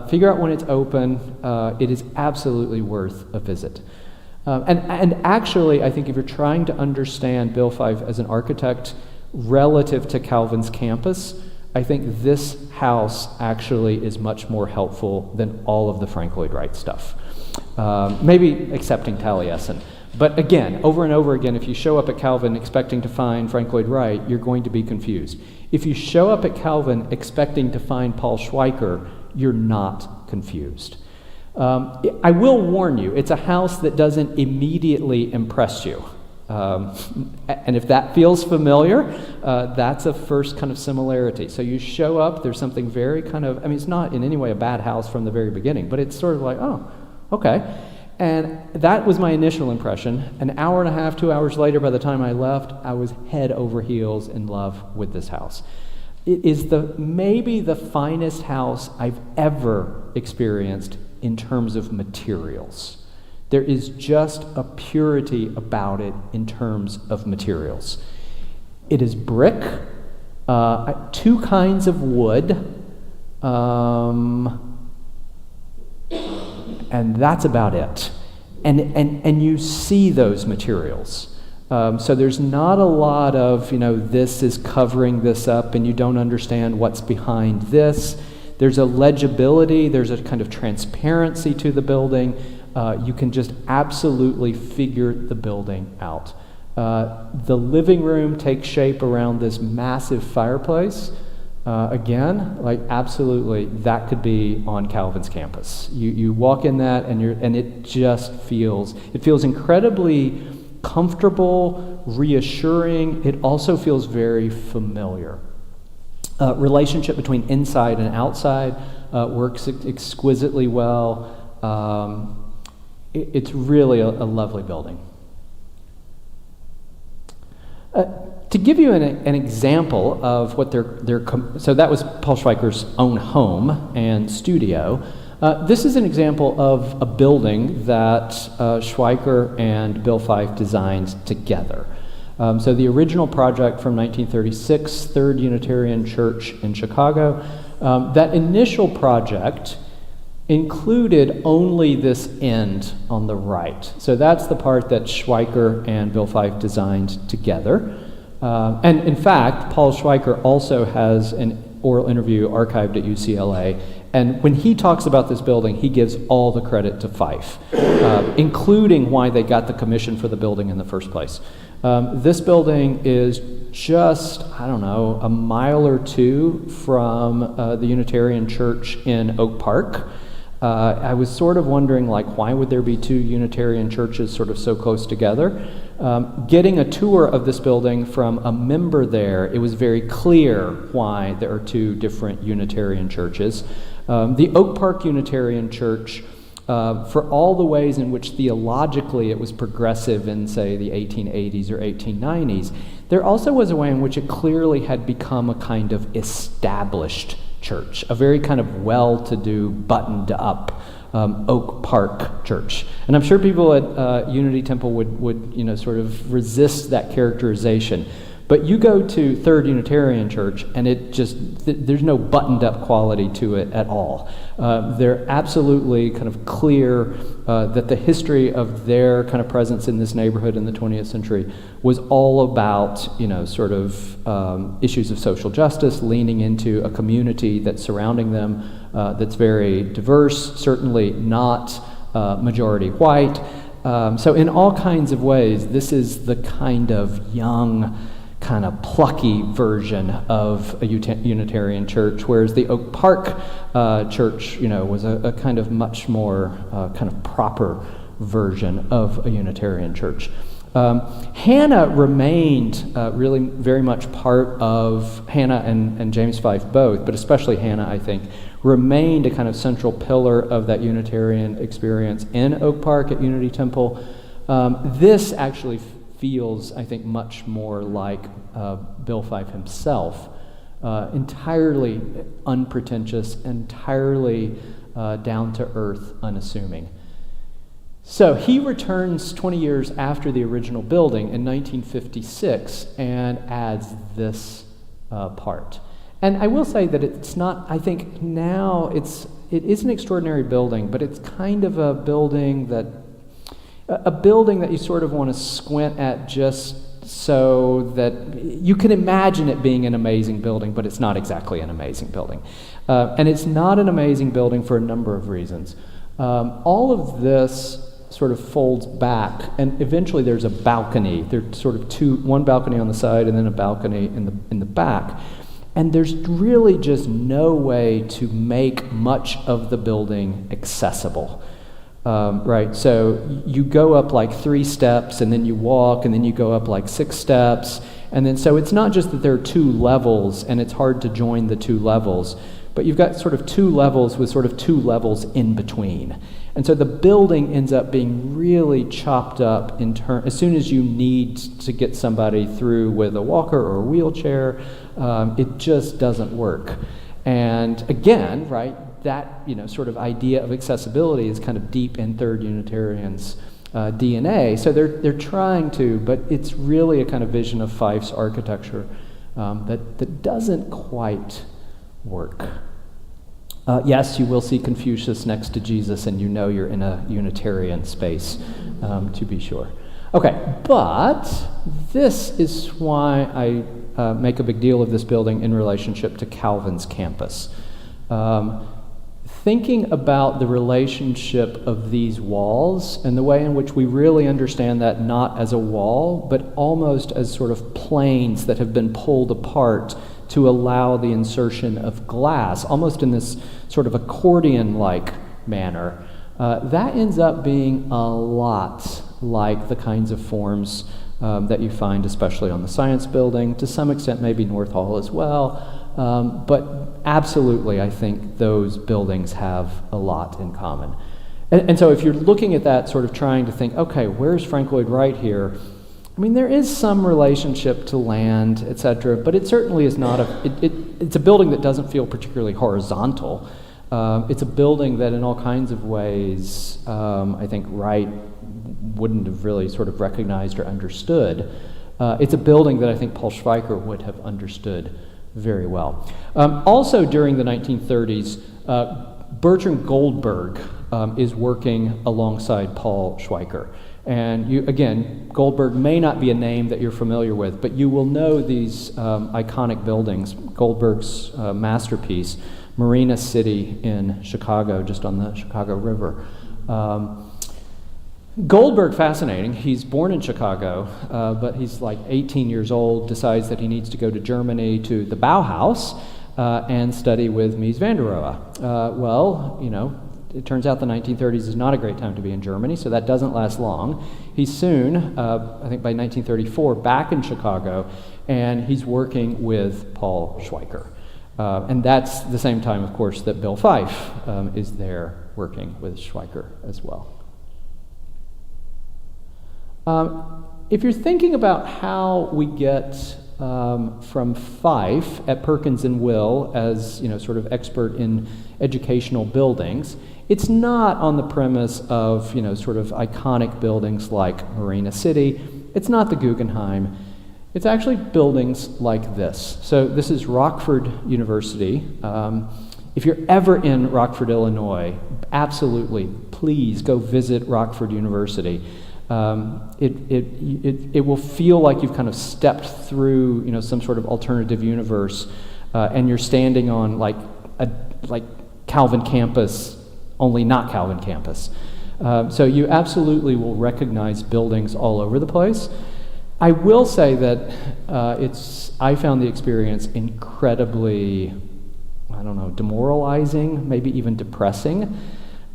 Figure out when it's open. It is absolutely worth a visit. And actually, I think if you're trying to understand Bill Fyfe as an architect relative to Calvin's campus, I think this house actually is much more helpful than all of the Frank Lloyd Wright stuff. Maybe excepting Taliesin. But again, over and over again, if you show up at Calvin expecting to find Frank Lloyd Wright, you're going to be confused. If you show up at Calvin expecting to find Paul Schweiker, you're not confused. I will warn you, it's a house that doesn't immediately impress you. And if that feels familiar, that's a first kind of similarity. So you show up, there's something very it's not in any way a bad house from the very beginning, but it's sort of like, oh, okay. And that was my initial impression. An hour and a half, 2 hours later, by the time I left, I was head over heels in love with this house. It is maybe the finest house I've ever experienced in terms of materials. There is just a purity about it in terms of materials. It is brick, 2 kinds of wood, and that's about it. And you see those materials. So there's not a lot of, this is covering this up and you don't understand what's behind this. There's a legibility, there's a kind of transparency to the building. You can just absolutely figure the building out. The living room takes shape around this massive fireplace. Again, absolutely, that could be on Calvin's campus. You walk in that and it just feels incredibly comfortable, reassuring. It also feels very familiar. Relationship between inside and outside works exquisitely well. It's really a lovely building. To give you an example of what so that was Paul Schweiker's own home and studio. This is an example of a building that Schweiker and Bill Fyfe designed together. So the original project from 1936, Third Unitarian Church in Chicago, that initial project included only this end on the right. So that's the part that Schweiker and Bill Fyfe designed together. And in fact, Paul Schweiker also has an oral interview archived at UCLA. And when he talks about this building, he gives all the credit to Fyfe, including why they got the commission for the building in the first place. This building is just, a mile or 2 from the Unitarian Church in Oak Park. I was sort of wondering, why would there be 2 Unitarian churches sort of so close together? Getting a tour of this building from a member there, it was very clear why there are 2 different Unitarian churches. The Oak Park Unitarian Church, for all the ways in which theologically it was progressive in, say, the 1880s or 1890s, there also was a way in which it clearly had become a kind of established church, a very kind of well-to-do, buttoned-up Oak Park Church. And I'm sure people at Unity Temple would sort of resist that characterization. But you go to Third Unitarian Church, and there's no buttoned-up quality to it at all. They're absolutely kind of clear that the history of their kind of presence in this neighborhood in the 20th century was all about, sort of issues of social justice, leaning into a community that's surrounding them that's very diverse, certainly not majority white. So in all kinds of ways, this is the kind of young, kind of plucky version of a Unitarian church, whereas the Oak Park church, was a kind of much more kind of proper version of a Unitarian church. Hannah remained really very much part of, Hannah and James Fyfe both, but especially Hannah, I think, remained a kind of central pillar of that Unitarian experience in Oak Park at Unity Temple. This actually feels, I think, much more like Bill Fyfe himself, entirely unpretentious, entirely down-to-earth, unassuming. So he returns 20 years after the original building in 1956 and adds this part. And I will say that it's not, I think now it is an extraordinary building, but it's kind of a building that you sort of want to squint at just so that you can imagine it being an amazing building, but it's not exactly an amazing building. And it's not an amazing building for a number of reasons. All of this sort of folds back, and eventually there's a balcony. There's sort of one balcony on the side and then a balcony in the back. And there's really just no way to make much of the building accessible. Right, so you go up like 3 steps, and then you walk, and then you go up like 6 steps, and then so it's not just that there are 2 levels, and it's hard to join the 2 levels, but you've got sort of 2 levels with sort of 2 levels in between. And so the building ends up being really chopped up as soon as you need to get somebody through with a walker or a wheelchair, it just doesn't work. And again, right, that sort of idea of accessibility is kind of deep in Third Unitarians' DNA. So they're trying to, but it's really a kind of vision of Fyfe's architecture that doesn't quite work. Yes, you will see Confucius next to Jesus, and you're in a Unitarian space, to be sure. Okay, but this is why I make a big deal of this building in relationship to Calvin's campus. Thinking about the relationship of these walls and the way in which we really understand that not as a wall, but almost as sort of planes that have been pulled apart to allow the insertion of glass, almost in this sort of accordion-like manner, that ends up being a lot like the kinds of forms that you find especially on the Science Building, to some extent maybe North Hall as well. But absolutely, I think those buildings have a lot in common. And so if you're looking at that, sort of trying to think, okay, where's Frank Lloyd Wright here? I mean, there is some relationship to land, etc., but it certainly is not it's a building that doesn't feel particularly horizontal. It's a building that in all kinds of ways, I think Wright wouldn't have really sort of recognized or understood. It's a building that I think Paul Schweiker would have understood very well. Also during the 1930s, Bertrand Goldberg is working alongside Paul Schweiker. And again, Goldberg may not be a name that you're familiar with, but you will know these iconic buildings. Goldberg's masterpiece, Marina City in Chicago, just on the Chicago River. Goldberg, fascinating. He's born in Chicago, but he's like 18 years old, decides that he needs to go to Germany to the Bauhaus and study with Mies van der Rohe. It turns out the 1930s is not a great time to be in Germany, so that doesn't last long. He's soon, I think by 1934, back in Chicago, and he's working with Paul Schweiker. And that's the same time, of course, that Bill Fyfe is there working with Schweiker as well. If you're thinking about how we get from Fyfe at Perkins and Will as sort of expert in educational buildings. It's not on the premise of sort of iconic buildings like Marina City. It's not the Guggenheim. It's actually buildings like this. So this is Rockford University. If you're ever in Rockford, Illinois, absolutely, please go visit Rockford University. It will feel like you've kind of stepped through some sort of alternative universe, and you're standing on like Calvin campus, only not Calvin campus. So you absolutely will recognize buildings all over the place. I will say that I found the experience incredibly, demoralizing, maybe even depressing.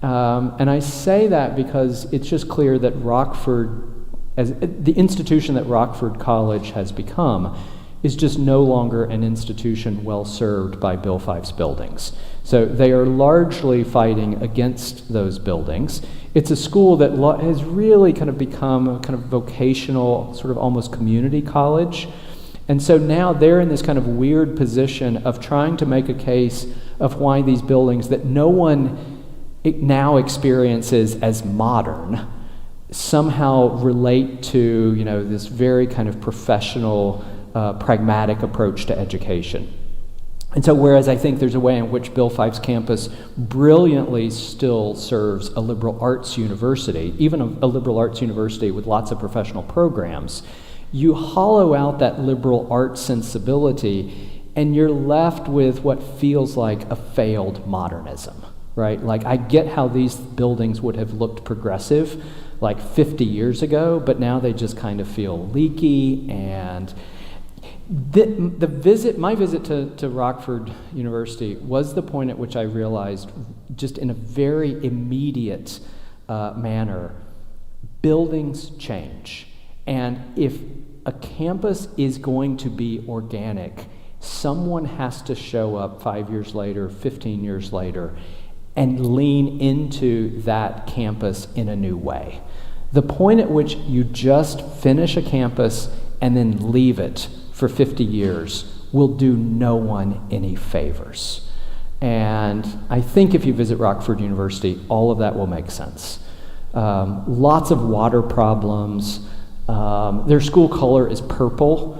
And I say that because it's just clear that Rockford, as the institution that Rockford College has become, is just no longer an institution well served by Bill Fyfe's buildings. So they are largely fighting against those buildings. It's a school that has really kind of become a kind of vocational, sort of almost community college. And so now they're in this kind of weird position of trying to make a case of why these buildings that no one now experiences as modern somehow relate to this very kind of professional, pragmatic approach to education. And so whereas I think there's a way in which Bill Fyfe's campus brilliantly still serves a liberal arts university, even a liberal arts university with lots of professional programs, you hollow out that liberal arts sensibility and you're left with what feels like a failed modernism, right? Like, I get how these buildings would have looked progressive like 50 years ago, but now they just kind of feel leaky. And my visit to Rockford University was the point at which I realized, just in a very immediate manner, buildings change. And if a campus is going to be organic, someone has to show up 5 years later, 15 years later, and lean into that campus in a new way. The point at which you just finish a campus and then leave it for 50 years will do no one any favors. And I think if you visit Rockford University, all of that will make sense. Lots of water problems. Their school color is purple,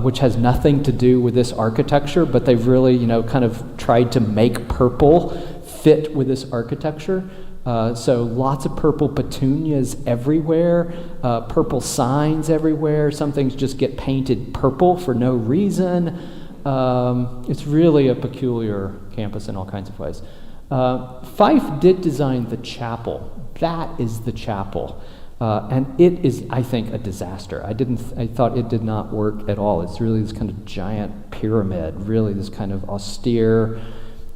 which has nothing to do with this architecture, but they've really, kind of tried to make purple fit with this architecture. So lots of purple petunias everywhere, purple signs everywhere. Some things just get painted purple for no reason. It's really a peculiar campus in all kinds of ways. Fyfe did design the chapel. That is the chapel. And it is, I think, a disaster. I thought it did not work at all. It's really this kind of giant pyramid, really this kind of austere.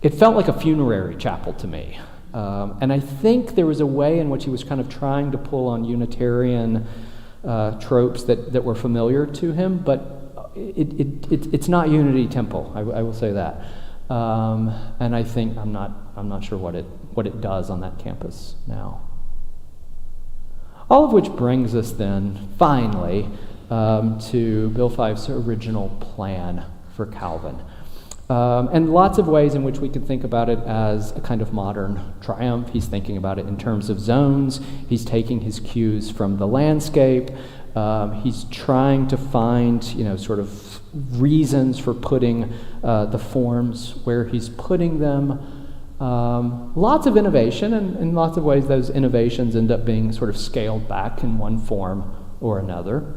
It felt like a funerary chapel to me. And I think there was a way in which he was kind of trying to pull on Unitarian tropes that were familiar to him, but it's not Unity Temple. I will say that. And I think I'm not sure what it does on that campus now. All of which brings us then finally to Bill Fyfe's original plan for Calvin. And lots of ways in which we can think about it as a kind of modern triumph. He's thinking about it in terms of zones. He's taking his cues from the landscape. He's trying to find, sort of reasons for putting the forms where he's putting them. Lots of innovation, and in lots of ways those innovations end up being sort of scaled back in one form or another.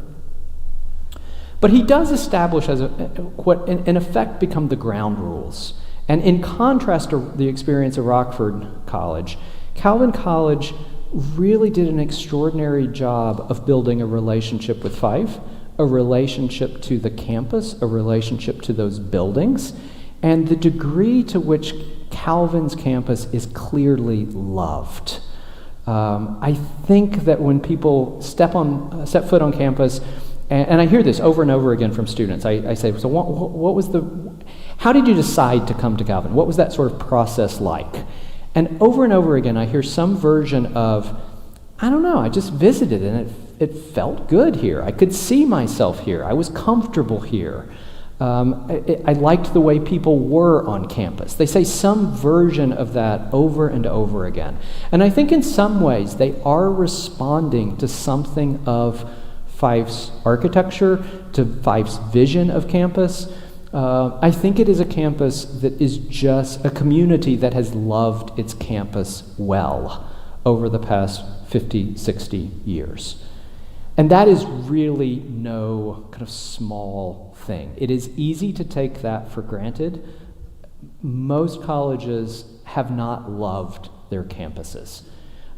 But he does establish what in effect become the ground rules. And in contrast to the experience of Rockford College, Calvin College really did an extraordinary job of building a relationship with Fyfe, a relationship to the campus, a relationship to those buildings, and the degree to which Calvin's campus is clearly loved. I think that when people step foot on campus, and I hear this over and over again from students. I say, so how did you decide to come to Calvin? What was that sort of process like? And over again, I hear some version of, I don't know, I just visited and it felt good here. I could see myself here. I was comfortable here. I liked the way people were on campus. They say some version of that over and over again. And I think in some ways they are responding to something of Fyfe's architecture, to Fyfe's vision of campus. I think it is a campus that is just a community that has loved its campus well over the past 50, 60 years. And that is really no kind of small thing. It is easy to take that for granted. Most colleges have not loved their campuses.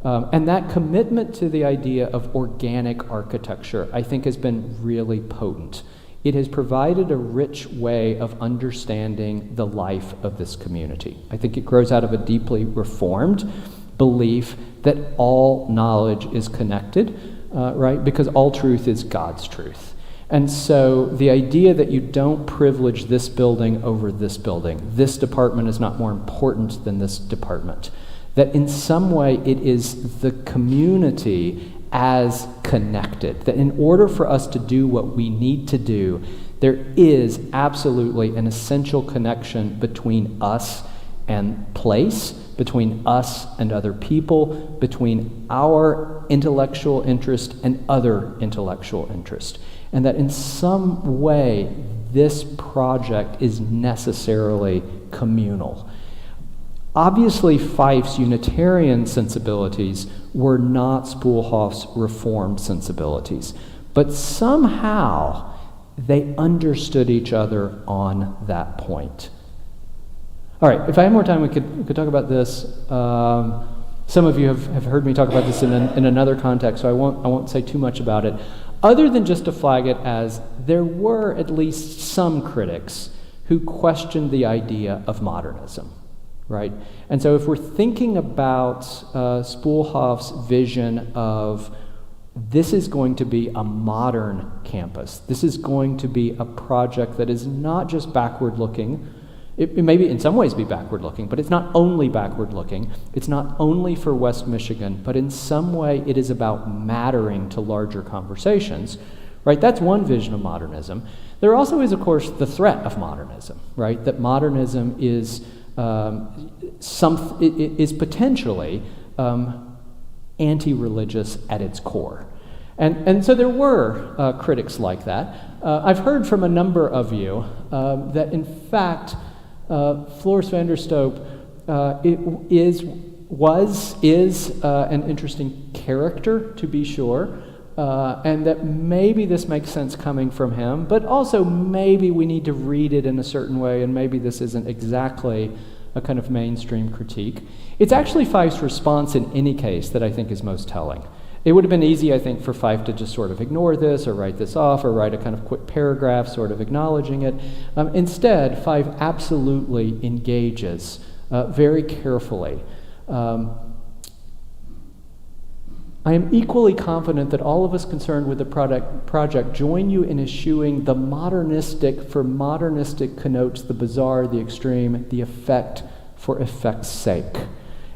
And that commitment to the idea of organic architecture, I think, has been really potent. It has provided a rich way of understanding the life of this community. I think it grows out of a deeply reformed belief that all knowledge is connected, right? Because all truth is God's truth. And so the idea that you don't privilege this building over this building, this department is not more important than this department, that in some way it is the community as connected, that in order for us to do what we need to do, there is absolutely an essential connection between us and place, between us and other people, between our intellectual interest and other intellectual interest. And that in some way, this project is necessarily communal. Obviously, Fyfe's Unitarian sensibilities were not Spoolhoff's Reformed sensibilities, but somehow they understood each other on that point. All right, if I have more time, we could talk about this. Some of you have heard me talk about this in another context, so I won't say too much about it, other than just to flag it as there were at least some critics who questioned the idea of modernism, right? And so if we're thinking about Spoolhoff's vision of this is going to be a modern campus, this is going to be a project that is not just backward-looking. It may be in some ways be backward-looking, but it's not only backward-looking. It's not only for West Michigan, but in some way it is about mattering to larger conversations, right? That's one vision of modernism. There also is, of course, the threat of modernism, right? That modernism is is potentially anti-religious at its core. And so there were critics like that. I've heard from a number of you that in fact Floris van der Stoep is an interesting character, to be sure, and that maybe this makes sense coming from him, but also maybe we need to read it in a certain way, and maybe this isn't exactly a kind of mainstream critique. It's actually Fyfe's response in any case that I think is most telling. It would have been easy, I think, for Fyfe to just sort of ignore this or write this off or write a kind of quick paragraph sort of acknowledging it. Instead, Fyfe absolutely engages very carefully. I am equally confident that all of us concerned with the project join you in eschewing the modernistic, for modernistic connotes the bizarre, the extreme, the effect for effect's sake.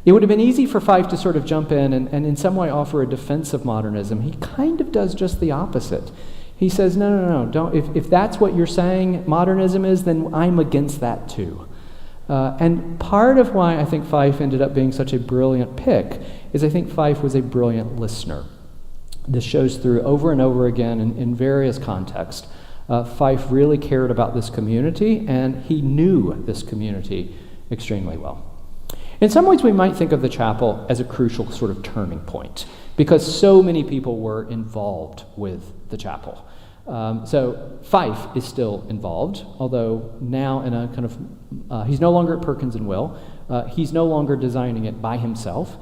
It would have been easy for Fyfe to sort of jump in and in some way offer a defense of modernism. He kind of does just the opposite. He says, no, don't. If that's what you're saying modernism is, then I'm against that too. And part of why I think Fyfe ended up being such a brilliant pick is I think Fyfe was a brilliant listener. This shows through over and over again in various contexts. Fyfe really cared about this community, and he knew this community extremely well. In some ways, we might think of the chapel as a crucial sort of turning point because so many people were involved with the chapel. So Fyfe is still involved, although now in a kind of, he's no longer at Perkins and Will. He's no longer designing it by himself.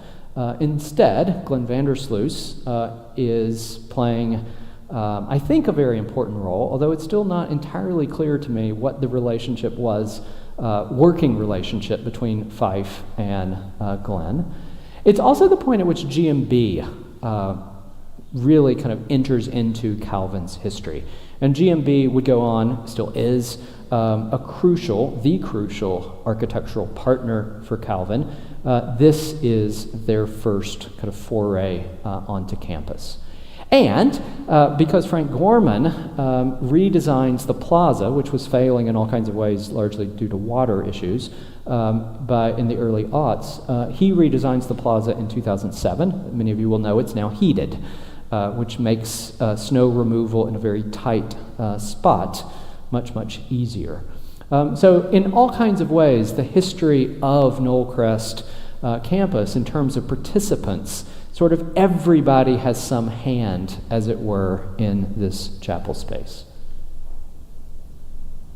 Instead, Glenn Vandersloot is playing, I think, a very important role, although it's still not entirely clear to me what the relationship was, working relationship between Fyfe and Glenn. It's also the point at which GMB really kind of enters into Calvin's history. And GMB would go on, still is, the crucial architectural partner for Calvin. This is their first kind of foray onto campus. And because Frank Gorman redesigns the plaza, which was failing in all kinds of ways, largely due to water issues, but in the early aughts, he redesigns the plaza in 2007. Many of you will know it's now heated, which makes snow removal in a very tight spot much, much easier. So in all kinds of ways, the history of Knollcrest campus in terms of participants, sort of everybody has some hand, as it were, in this chapel space.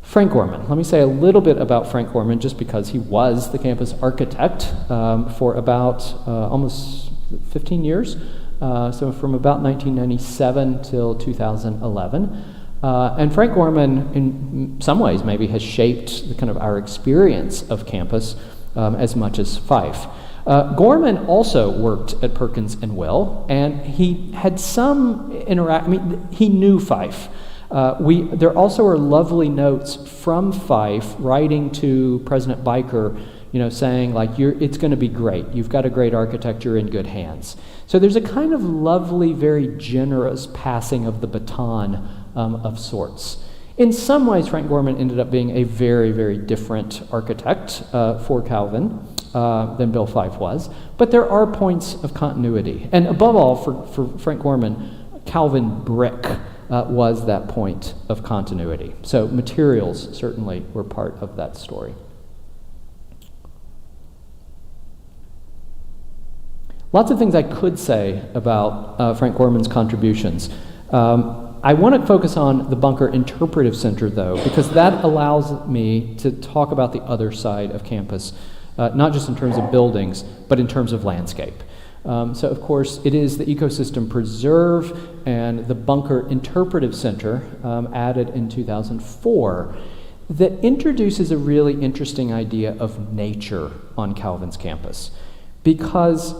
Frank Gorman. Let me say a little bit about Frank Gorman, just because he was the campus architect for about almost 15 years, so from about 1997 till 2011. And Frank Gorman, in some ways, maybe has shaped the kind of our experience of campus as much as Fyfe. Gorman also worked at Perkins and Will, and he had some he knew Fyfe. There also are lovely notes from Fyfe writing to President Biker, saying like, it's going to be great. You've got a great architect. You're in good hands. So there's a kind of lovely, very generous passing of the baton of sorts. In some ways, Frank Gorman ended up being a very, very different architect for Calvin than Bill Fyfe was, but there are points of continuity. And above all, for Frank Gorman, Calvin brick was that point of continuity. So materials certainly were part of that story. Lots of things I could say about Frank Gorman's contributions. I want to focus on the Bunker Interpretive Center, though, because that allows me to talk about the other side of campus, not just in terms of buildings, but in terms of landscape. So, of course, it is the Ecosystem Preserve and the Bunker Interpretive Center, added in 2004, that introduces a really interesting idea of nature on Calvin's campus. Because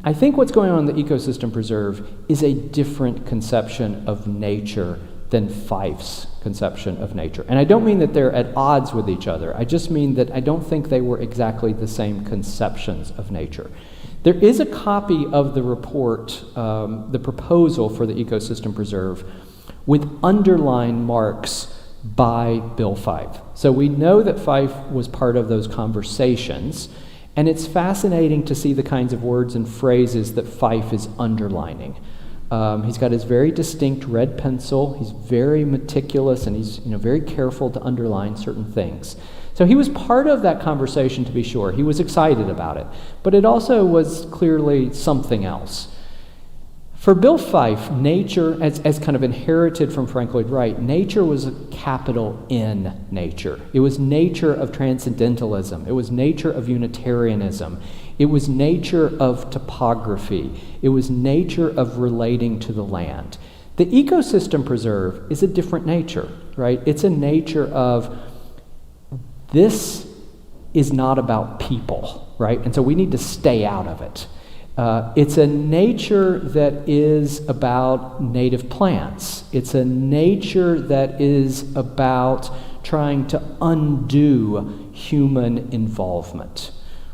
I think what's going on in the Ecosystem Preserve is a different conception of nature than Fyfe's conception of nature. And I don't mean that they're at odds with each other. I just mean that I don't think they were exactly the same conceptions of nature. There is a copy of the report, the proposal for the Ecosystem Preserve, with underline marks by Bill Fyfe. So we know that Fyfe was part of those conversations, and it's fascinating to see the kinds of words and phrases that Fyfe is underlining. He's got his very distinct red pencil. He's very meticulous, and he's very careful to underline certain things. So he was part of that conversation, to be sure. He was excited about it, but it also was clearly something else. For Bill Fyfe, nature, as kind of inherited from Frank Lloyd Wright, nature was a capital N nature. It was nature of transcendentalism. It was nature of Unitarianism. It was nature of topography. It was nature of relating to the land. The Ecosystem Preserve is a different nature, right? It's a nature of this is not about people, right? And so we need to stay out of it. It's a nature that is about native plants. It's a nature that is about trying to undo human involvement.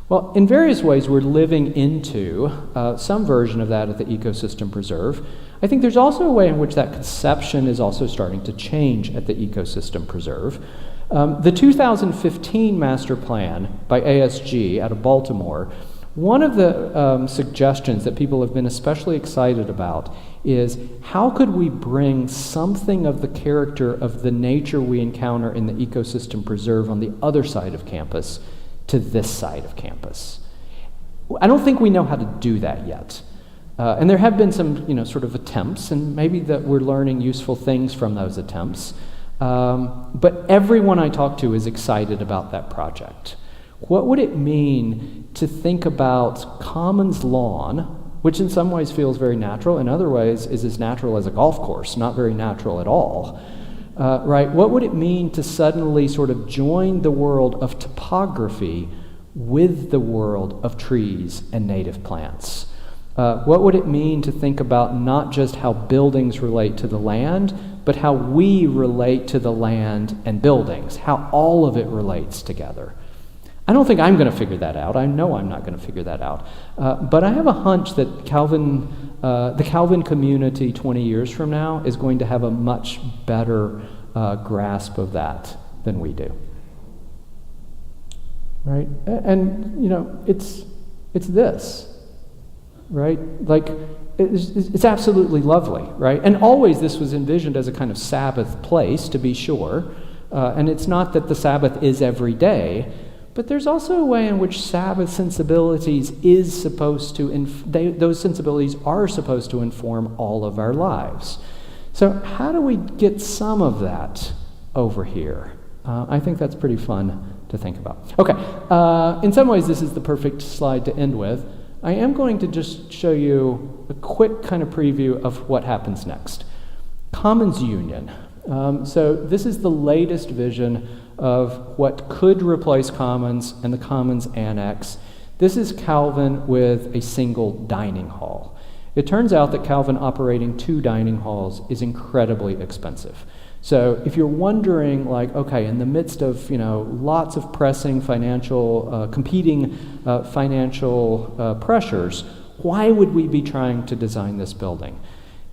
Well, in various ways, we're living into some version of that at the Ecosystem Preserve. I think there's also a way in which that conception is also starting to change at the Ecosystem Preserve. The 2015 master plan by ASG out of Baltimore, one of the suggestions that people have been especially excited about is how could we bring something of the character of the nature we encounter in the Ecosystem Preserve on the other side of campus to this side of campus. I don't think we know how to do that yet. And there have been some, sort of attempts, and maybe that we're learning useful things from those attempts. But everyone I talk to is excited about that project. What would it mean to think about Commons Lawn, which in some ways feels very natural, in other ways is as natural as a golf course, not very natural at all, right? What would it mean to suddenly sort of join the world of topography with the world of trees and native plants? What would it mean to think about not just how buildings relate to the land, but how we relate to the land and buildings, how all of it relates together? I don't think I'm going to figure that out. I know I'm not going to figure that out. But I have a hunch that the Calvin community 20 years from now is going to have a much better grasp of that than we do. Right? And it's this, right? Like, it's absolutely lovely, right? And always this was envisioned as a kind of Sabbath place, to be sure. And it's not that the Sabbath is every day, but there's also a way in which Sabbath sensibilities is supposed to, those sensibilities are supposed to inform all of our lives. So how do we get some of that over here? I think that's pretty fun to think about. Okay, in some ways this is the perfect slide to end with. I am going to just show you a quick kind of preview of what happens next. Commons Union. So this is the latest vision of what could replace Commons and the Commons Annex. This is Calvin with a single dining hall. It turns out that Calvin operating 2 dining halls is incredibly expensive. So if you're wondering, like, okay, in the midst of lots of pressing competing financial pressures, why would we be trying to design this building?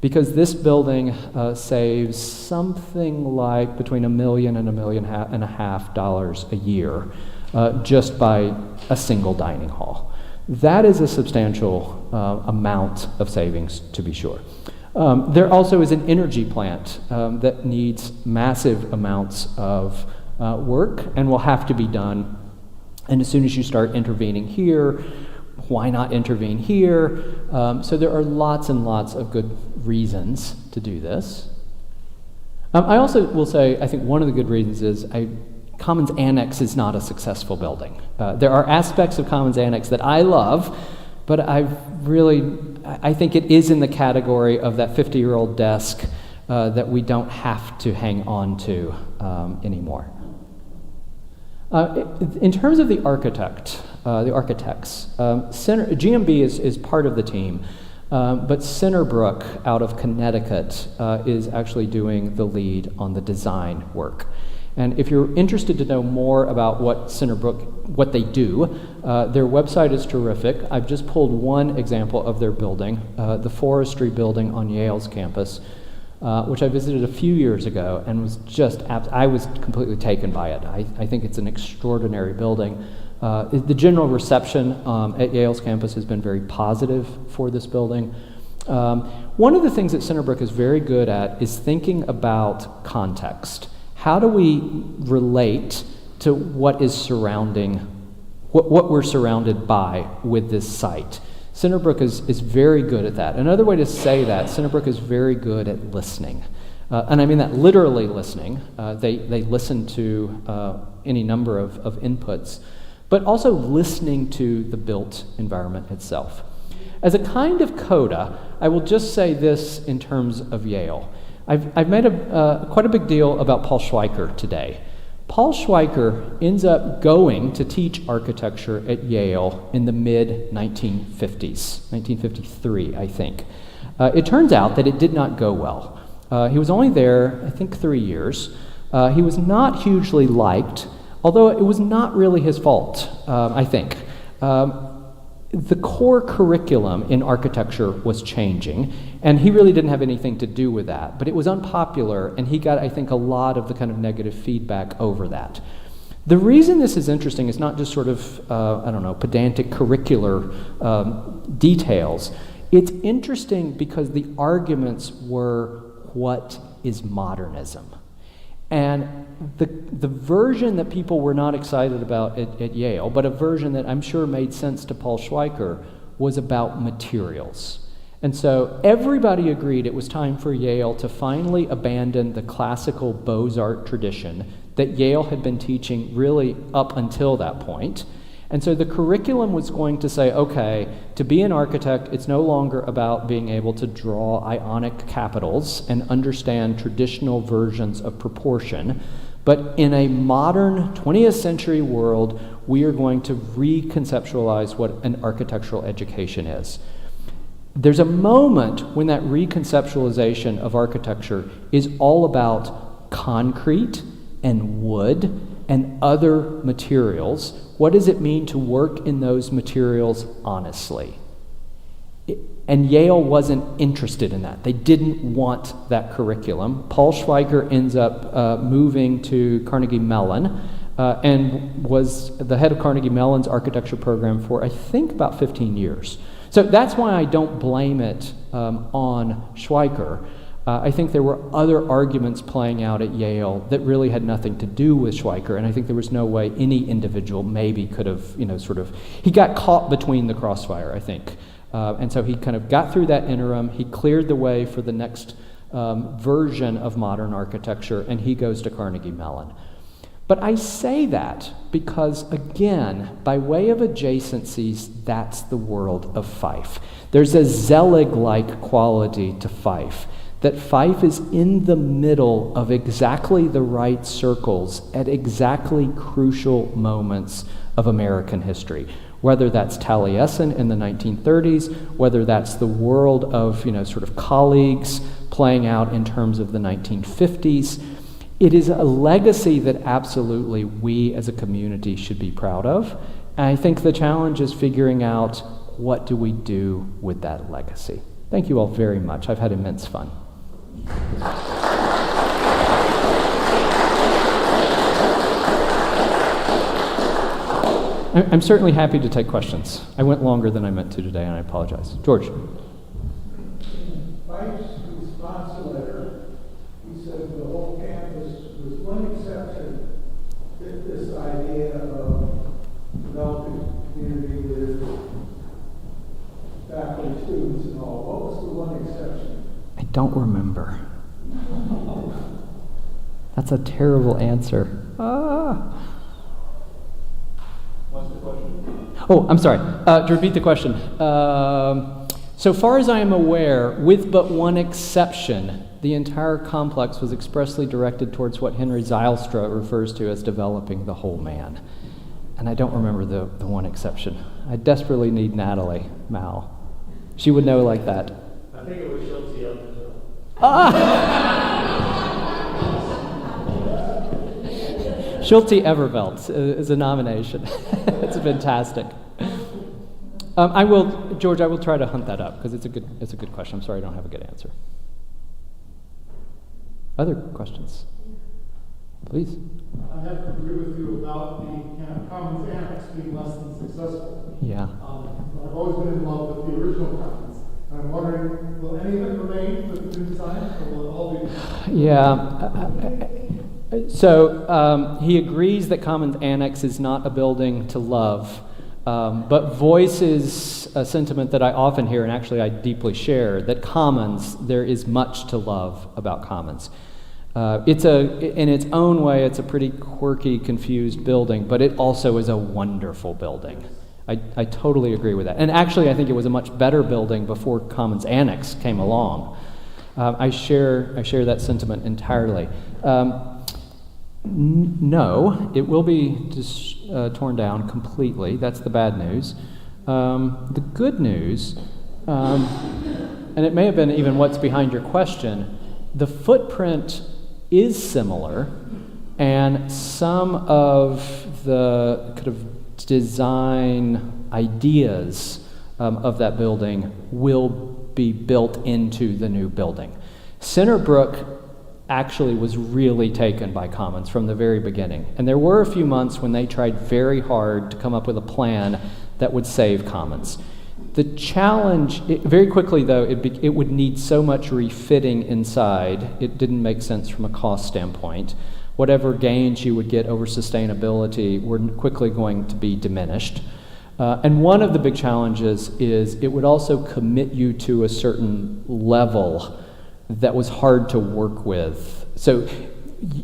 Because this building saves something like between $1 million and $1.5 million a year just by a single dining hall. That is a substantial amount of savings, to be sure. There also is an energy plant that needs massive amounts of work and will have to be done. And as soon as you start intervening here, why not intervene here? So there are lots and lots of good reasons to do this. I also will say, I think one of the good reasons is Commons Annex is not a successful building. There are aspects of Commons Annex that I love, but I think it is in the category of that 50-year-old desk that we don't have to hang on to anymore. In terms of the architects, GMB is part of the team, but Centerbrook out of Connecticut is actually doing the lead on the design work. And if you're interested to know more about what Centerbrook, what they do, their website is terrific. I've just pulled one example of their building, the forestry building on Yale's campus, which I visited a few years ago and was I was completely taken by it. I think it's an extraordinary building. The general reception at Yale's campus has been very positive for this building. One of the things that Centerbrook is very good at is thinking about context. How do we relate to what is surrounding, what we're surrounded by with this site? Centerbrook is very good at that. Another way to say that, Centerbrook is very good at listening. And I mean that literally listening. They listen to any number of inputs, but also listening to the built environment itself. As a kind of coda, I will just say this in terms of Yale. I've made quite a big deal about Paul Schweiker today. Paul Schweiker ends up going to teach architecture at Yale in the mid-1950s, 1953, I think. It turns out that it did not go well. He was only there, I think, 3 years. He was not hugely liked, although it was not really his fault, I think. The core curriculum in architecture was changing, and he really didn't have anything to do with that, but it was unpopular, and he got, I think, a lot of the kind of negative feedback over that. The reason this is interesting is not just sort of, pedantic curricular details. It's interesting because the arguments were, what is modernism? And the version that people were not excited about at Yale, but a version that I'm sure made sense to Paul Schweiker, was about materials. And so everybody agreed it was time for Yale to finally abandon the classical Beaux-Arts tradition that Yale had been teaching really up until that point. And so the curriculum was going to say, okay, to be an architect, it's no longer about being able to draw ionic capitals and understand traditional versions of proportion, but in a modern 20th century world, we are going to reconceptualize what an architectural education is. There's a moment when that reconceptualization of architecture is all about concrete and wood and other materials, what does it mean to work in those materials honestly? And Yale wasn't interested in that. They didn't want that curriculum. Paul Schweiker ends up moving to Carnegie Mellon and was the head of Carnegie Mellon's architecture program for, I think, about 15 years. So that's why I don't blame it on Schweiker. I think there were other arguments playing out at Yale that really had nothing to do with Schweiker, and I think there was no way any individual maybe could have, he got caught between the crossfire, I think. And so he kind of got through that interim, he cleared the way for the next version of modern architecture, and he goes to Carnegie Mellon. But I say that because, again, by way of adjacencies, that's the world of Fyfe. There's a Zelig-like quality to Fyfe, that Fyfe is in the middle of exactly the right circles at exactly crucial moments of American history. Whether that's Taliesin in the 1930s, whether that's the world of, sort of colleagues playing out in terms of the 1950s, it is a legacy that absolutely we as a community should be proud of. And I think the challenge is figuring out what do we do with that legacy. Thank you all very much. I've had immense fun. I'm certainly happy to take questions. I went longer than I meant to today, and I apologize. George. Fyfe's response letter, he said the whole campus, with one exception, fit this idea of developing community with faculty, students, and all. What was the one exception? I don't remember. That's a terrible answer. What's the question? Oh, I'm sorry. To repeat the question. So far as I am aware, with but one exception, the entire complex was expressly directed towards what Henry Zylstra refers to as developing the whole man. And I don't remember the one exception. I desperately need Natalie Mao. She would know like that. I think it was Schulte Everveld. Schulte Everveld is a nomination. It's fantastic. George, I will try to hunt that up because it's a good question. I'm sorry I don't have a good answer. Other questions? Please. I have to agree with you about the Commons Annex being less than successful. Yeah. I've always been in love with the original Commons. I'm wondering, will any of it remain with the new design, or will it all be? Yeah. So he agrees that Commons Annex is not a building to love, but voices a sentiment that I often hear, and actually I deeply share, that Commons, there is much to love about Commons. In its own way, it's a pretty quirky, confused building, but it also is a wonderful building. I totally agree with that. And actually, I think it was a much better building before Commons Annex came along. I share that sentiment entirely. No, it will be just torn down completely. That's the bad news. The good news, and it may have been even what's behind your question, the footprint is similar, and some of the kind of design ideas of that building will be built into the new building. Centerbrook actually was really taken by Commons from the very beginning. And there were a few months when they tried very hard to come up with a plan that would save Commons. The challenge, very quickly though, it would need so much refitting inside, it didn't make sense from a cost standpoint. Whatever gains you would get over sustainability were quickly going to be diminished. And one of the big challenges is it would also commit you to a certain level that was hard to work with. So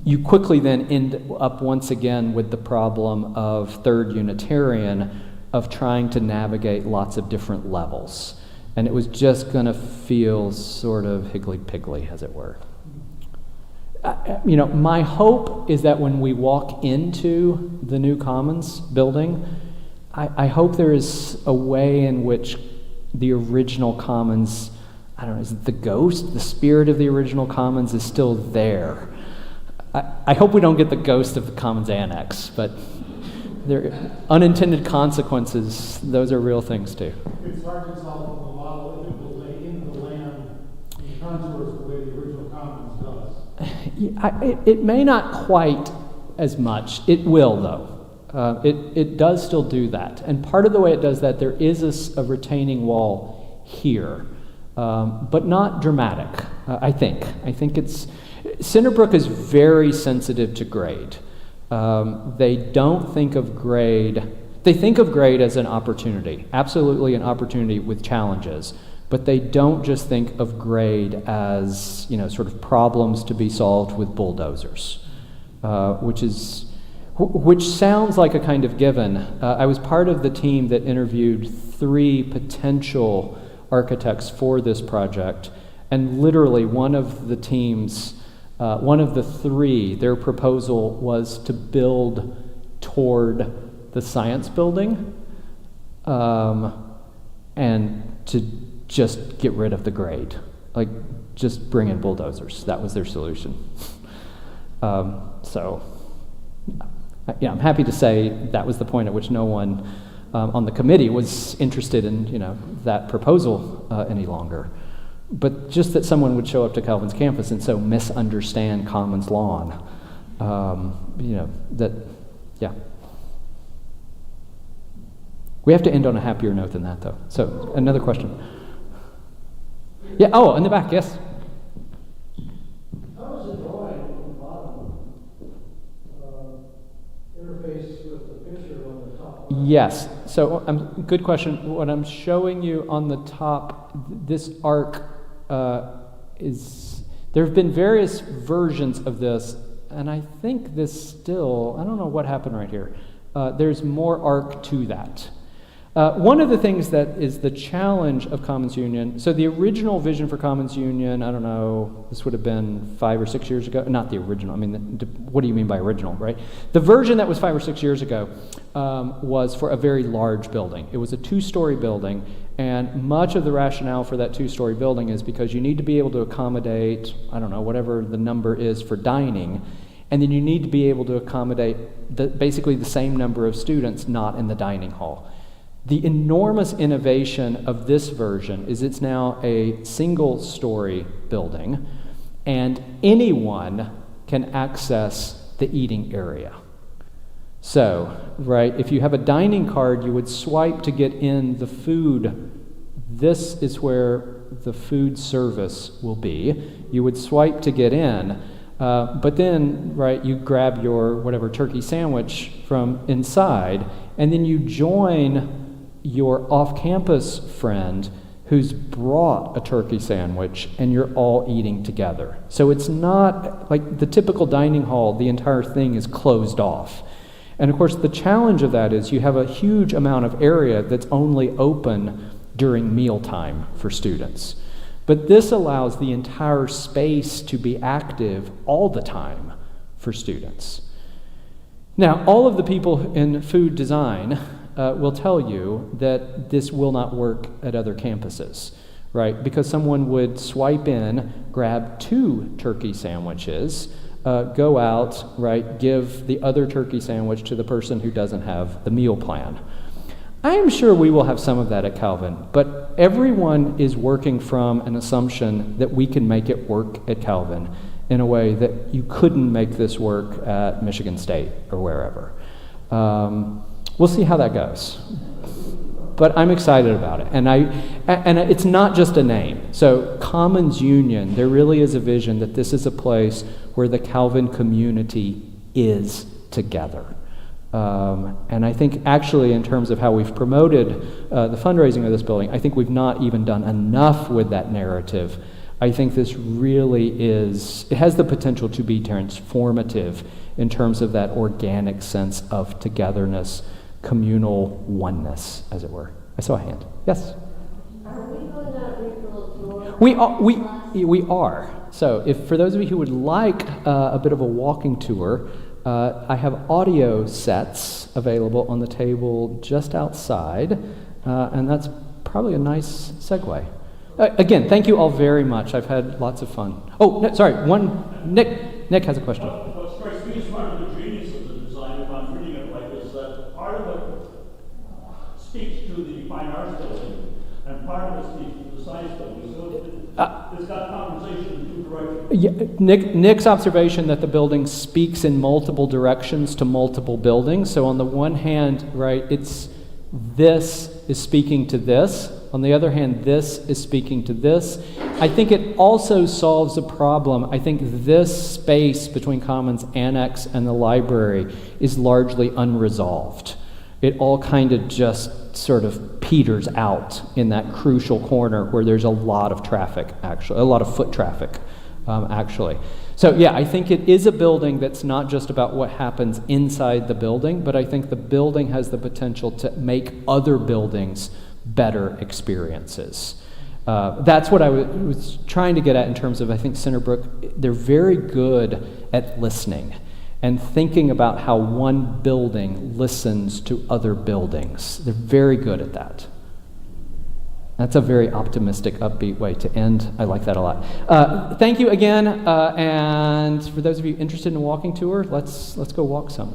you quickly then end up once again with the problem of Third Unitarian, of trying to navigate lots of different levels. And it was just going to feel sort of higgly-piggly, as it were. My hope is that when we walk into the new Commons building, I hope there is a way in which the original Commons, I don't know, is it the ghost, the spirit of the original Commons is still there. I hope we don't get the ghost of the Commons Annex, but there unintended consequences, those are real things too. It's hard to tell from the model if it will lay into the land in contours the way the original Commons does. It may not quite as much. It will, though. It does still do that. And part of the way it does that, there is a retaining wall here, but not dramatic, I think. I think Cinderbrook is very sensitive to grade. They don't think of grade, they think of grade as an opportunity, absolutely an opportunity with challenges, but they don't just think of grade as, sort of problems to be solved with bulldozers, which sounds like a kind of given. I was part of the team that interviewed 3 potential architects for this project, and literally one of the 3, their proposal was to build toward the science building, and to just get rid of the grade. Like, just bring in bulldozers. That was their solution. I'm happy to say that was the point at which no one on the committee was interested in, that proposal any longer. But just that someone would show up to Calvin's campus and so misunderstand Commons lawn, yeah. We have to end on a happier note than that, though. So, another question. Yeah, in the back, yes? How does the drawing on the bottom interface with the picture on the top? Yes. So, good question. What I'm showing you on the top, this arc is. There have been various versions of this, and I think this still. I don't know what happened right here. There's more arc to that. One of the things that is the challenge of Commons Union, so the original vision for Commons Union, I don't know, this would have been 5 or 6 years ago. Not the original, what do you mean by original, right? The version that was 5 or 6 years ago was for a very large building. It was a 2-story building, and much of the rationale for that 2-story building is because you need to be able to accommodate, I don't know, whatever the number is for dining, and then you need to be able to accommodate basically the same number of students not in the dining hall. The enormous innovation of this version is it's now a single-story building, and anyone can access the eating area. So, right, if you have a dining card, you would swipe to get in the food. This is where the food service will be. You would swipe to get in, but then, right, you grab your whatever turkey sandwich from inside, and then you join your off-campus friend who's brought a turkey sandwich, and you're all eating together. So it's not like the typical dining hall, the entire thing is closed off. And of course, the challenge of that is you have a huge amount of area that's only open during mealtime for students. But this allows the entire space to be active all the time for students. Now, all of the people in food design will tell you that this will not work at other campuses, right? Because someone would swipe in, grab 2 turkey sandwiches, go out, right, give the other turkey sandwich to the person who doesn't have the meal plan. I am sure we will have some of that at Calvin, but everyone is working from an assumption that we can make it work at Calvin in a way that you couldn't make this work at Michigan State or wherever. We'll see how that goes. But I'm excited about it. And it's not just a name. So Commons Union, there really is a vision that this is a place where the Calvin community is together. And I think actually in terms of how we've promoted the fundraising of this building, I think we've not even done enough with that narrative. I think this really it has the potential to be transformative in terms of that organic sense of togetherness, communal oneness, as it were. I saw a hand. Yes? Are we going on a regional tour? We are. So if for those of you who would like a bit of a walking tour, I have audio sets available on the table just outside, and that's probably a nice segue. Again, thank you all very much. I've had lots of fun. Oh, no, sorry, Nick has a question. part of it speaks to the fine arts building, and part of it speaks to the science building. So it's got conversation in two directions. Yeah, Nick's observation that the building speaks in multiple directions to multiple buildings. So on the one hand, right, it's this is speaking to this. On the other hand, this is speaking to this. I think it also solves a problem. I think this space between Commons Annex and the library is largely unresolved. It all kind of just sort of peters out in that crucial corner where there's a lot of traffic, actually, a lot of foot traffic, actually. So yeah, I think it is a building that's not just about what happens inside the building, but I think the building has the potential to make other buildings better experiences. That's what I was trying to get at in terms of, I think Centerbrook, they're very good at listening and thinking about how one building listens to other buildings. They're very good at that. That's a very optimistic, upbeat way to end. I like that a lot. Thank you again, and for those of you interested in a walking tour, let's go walk some.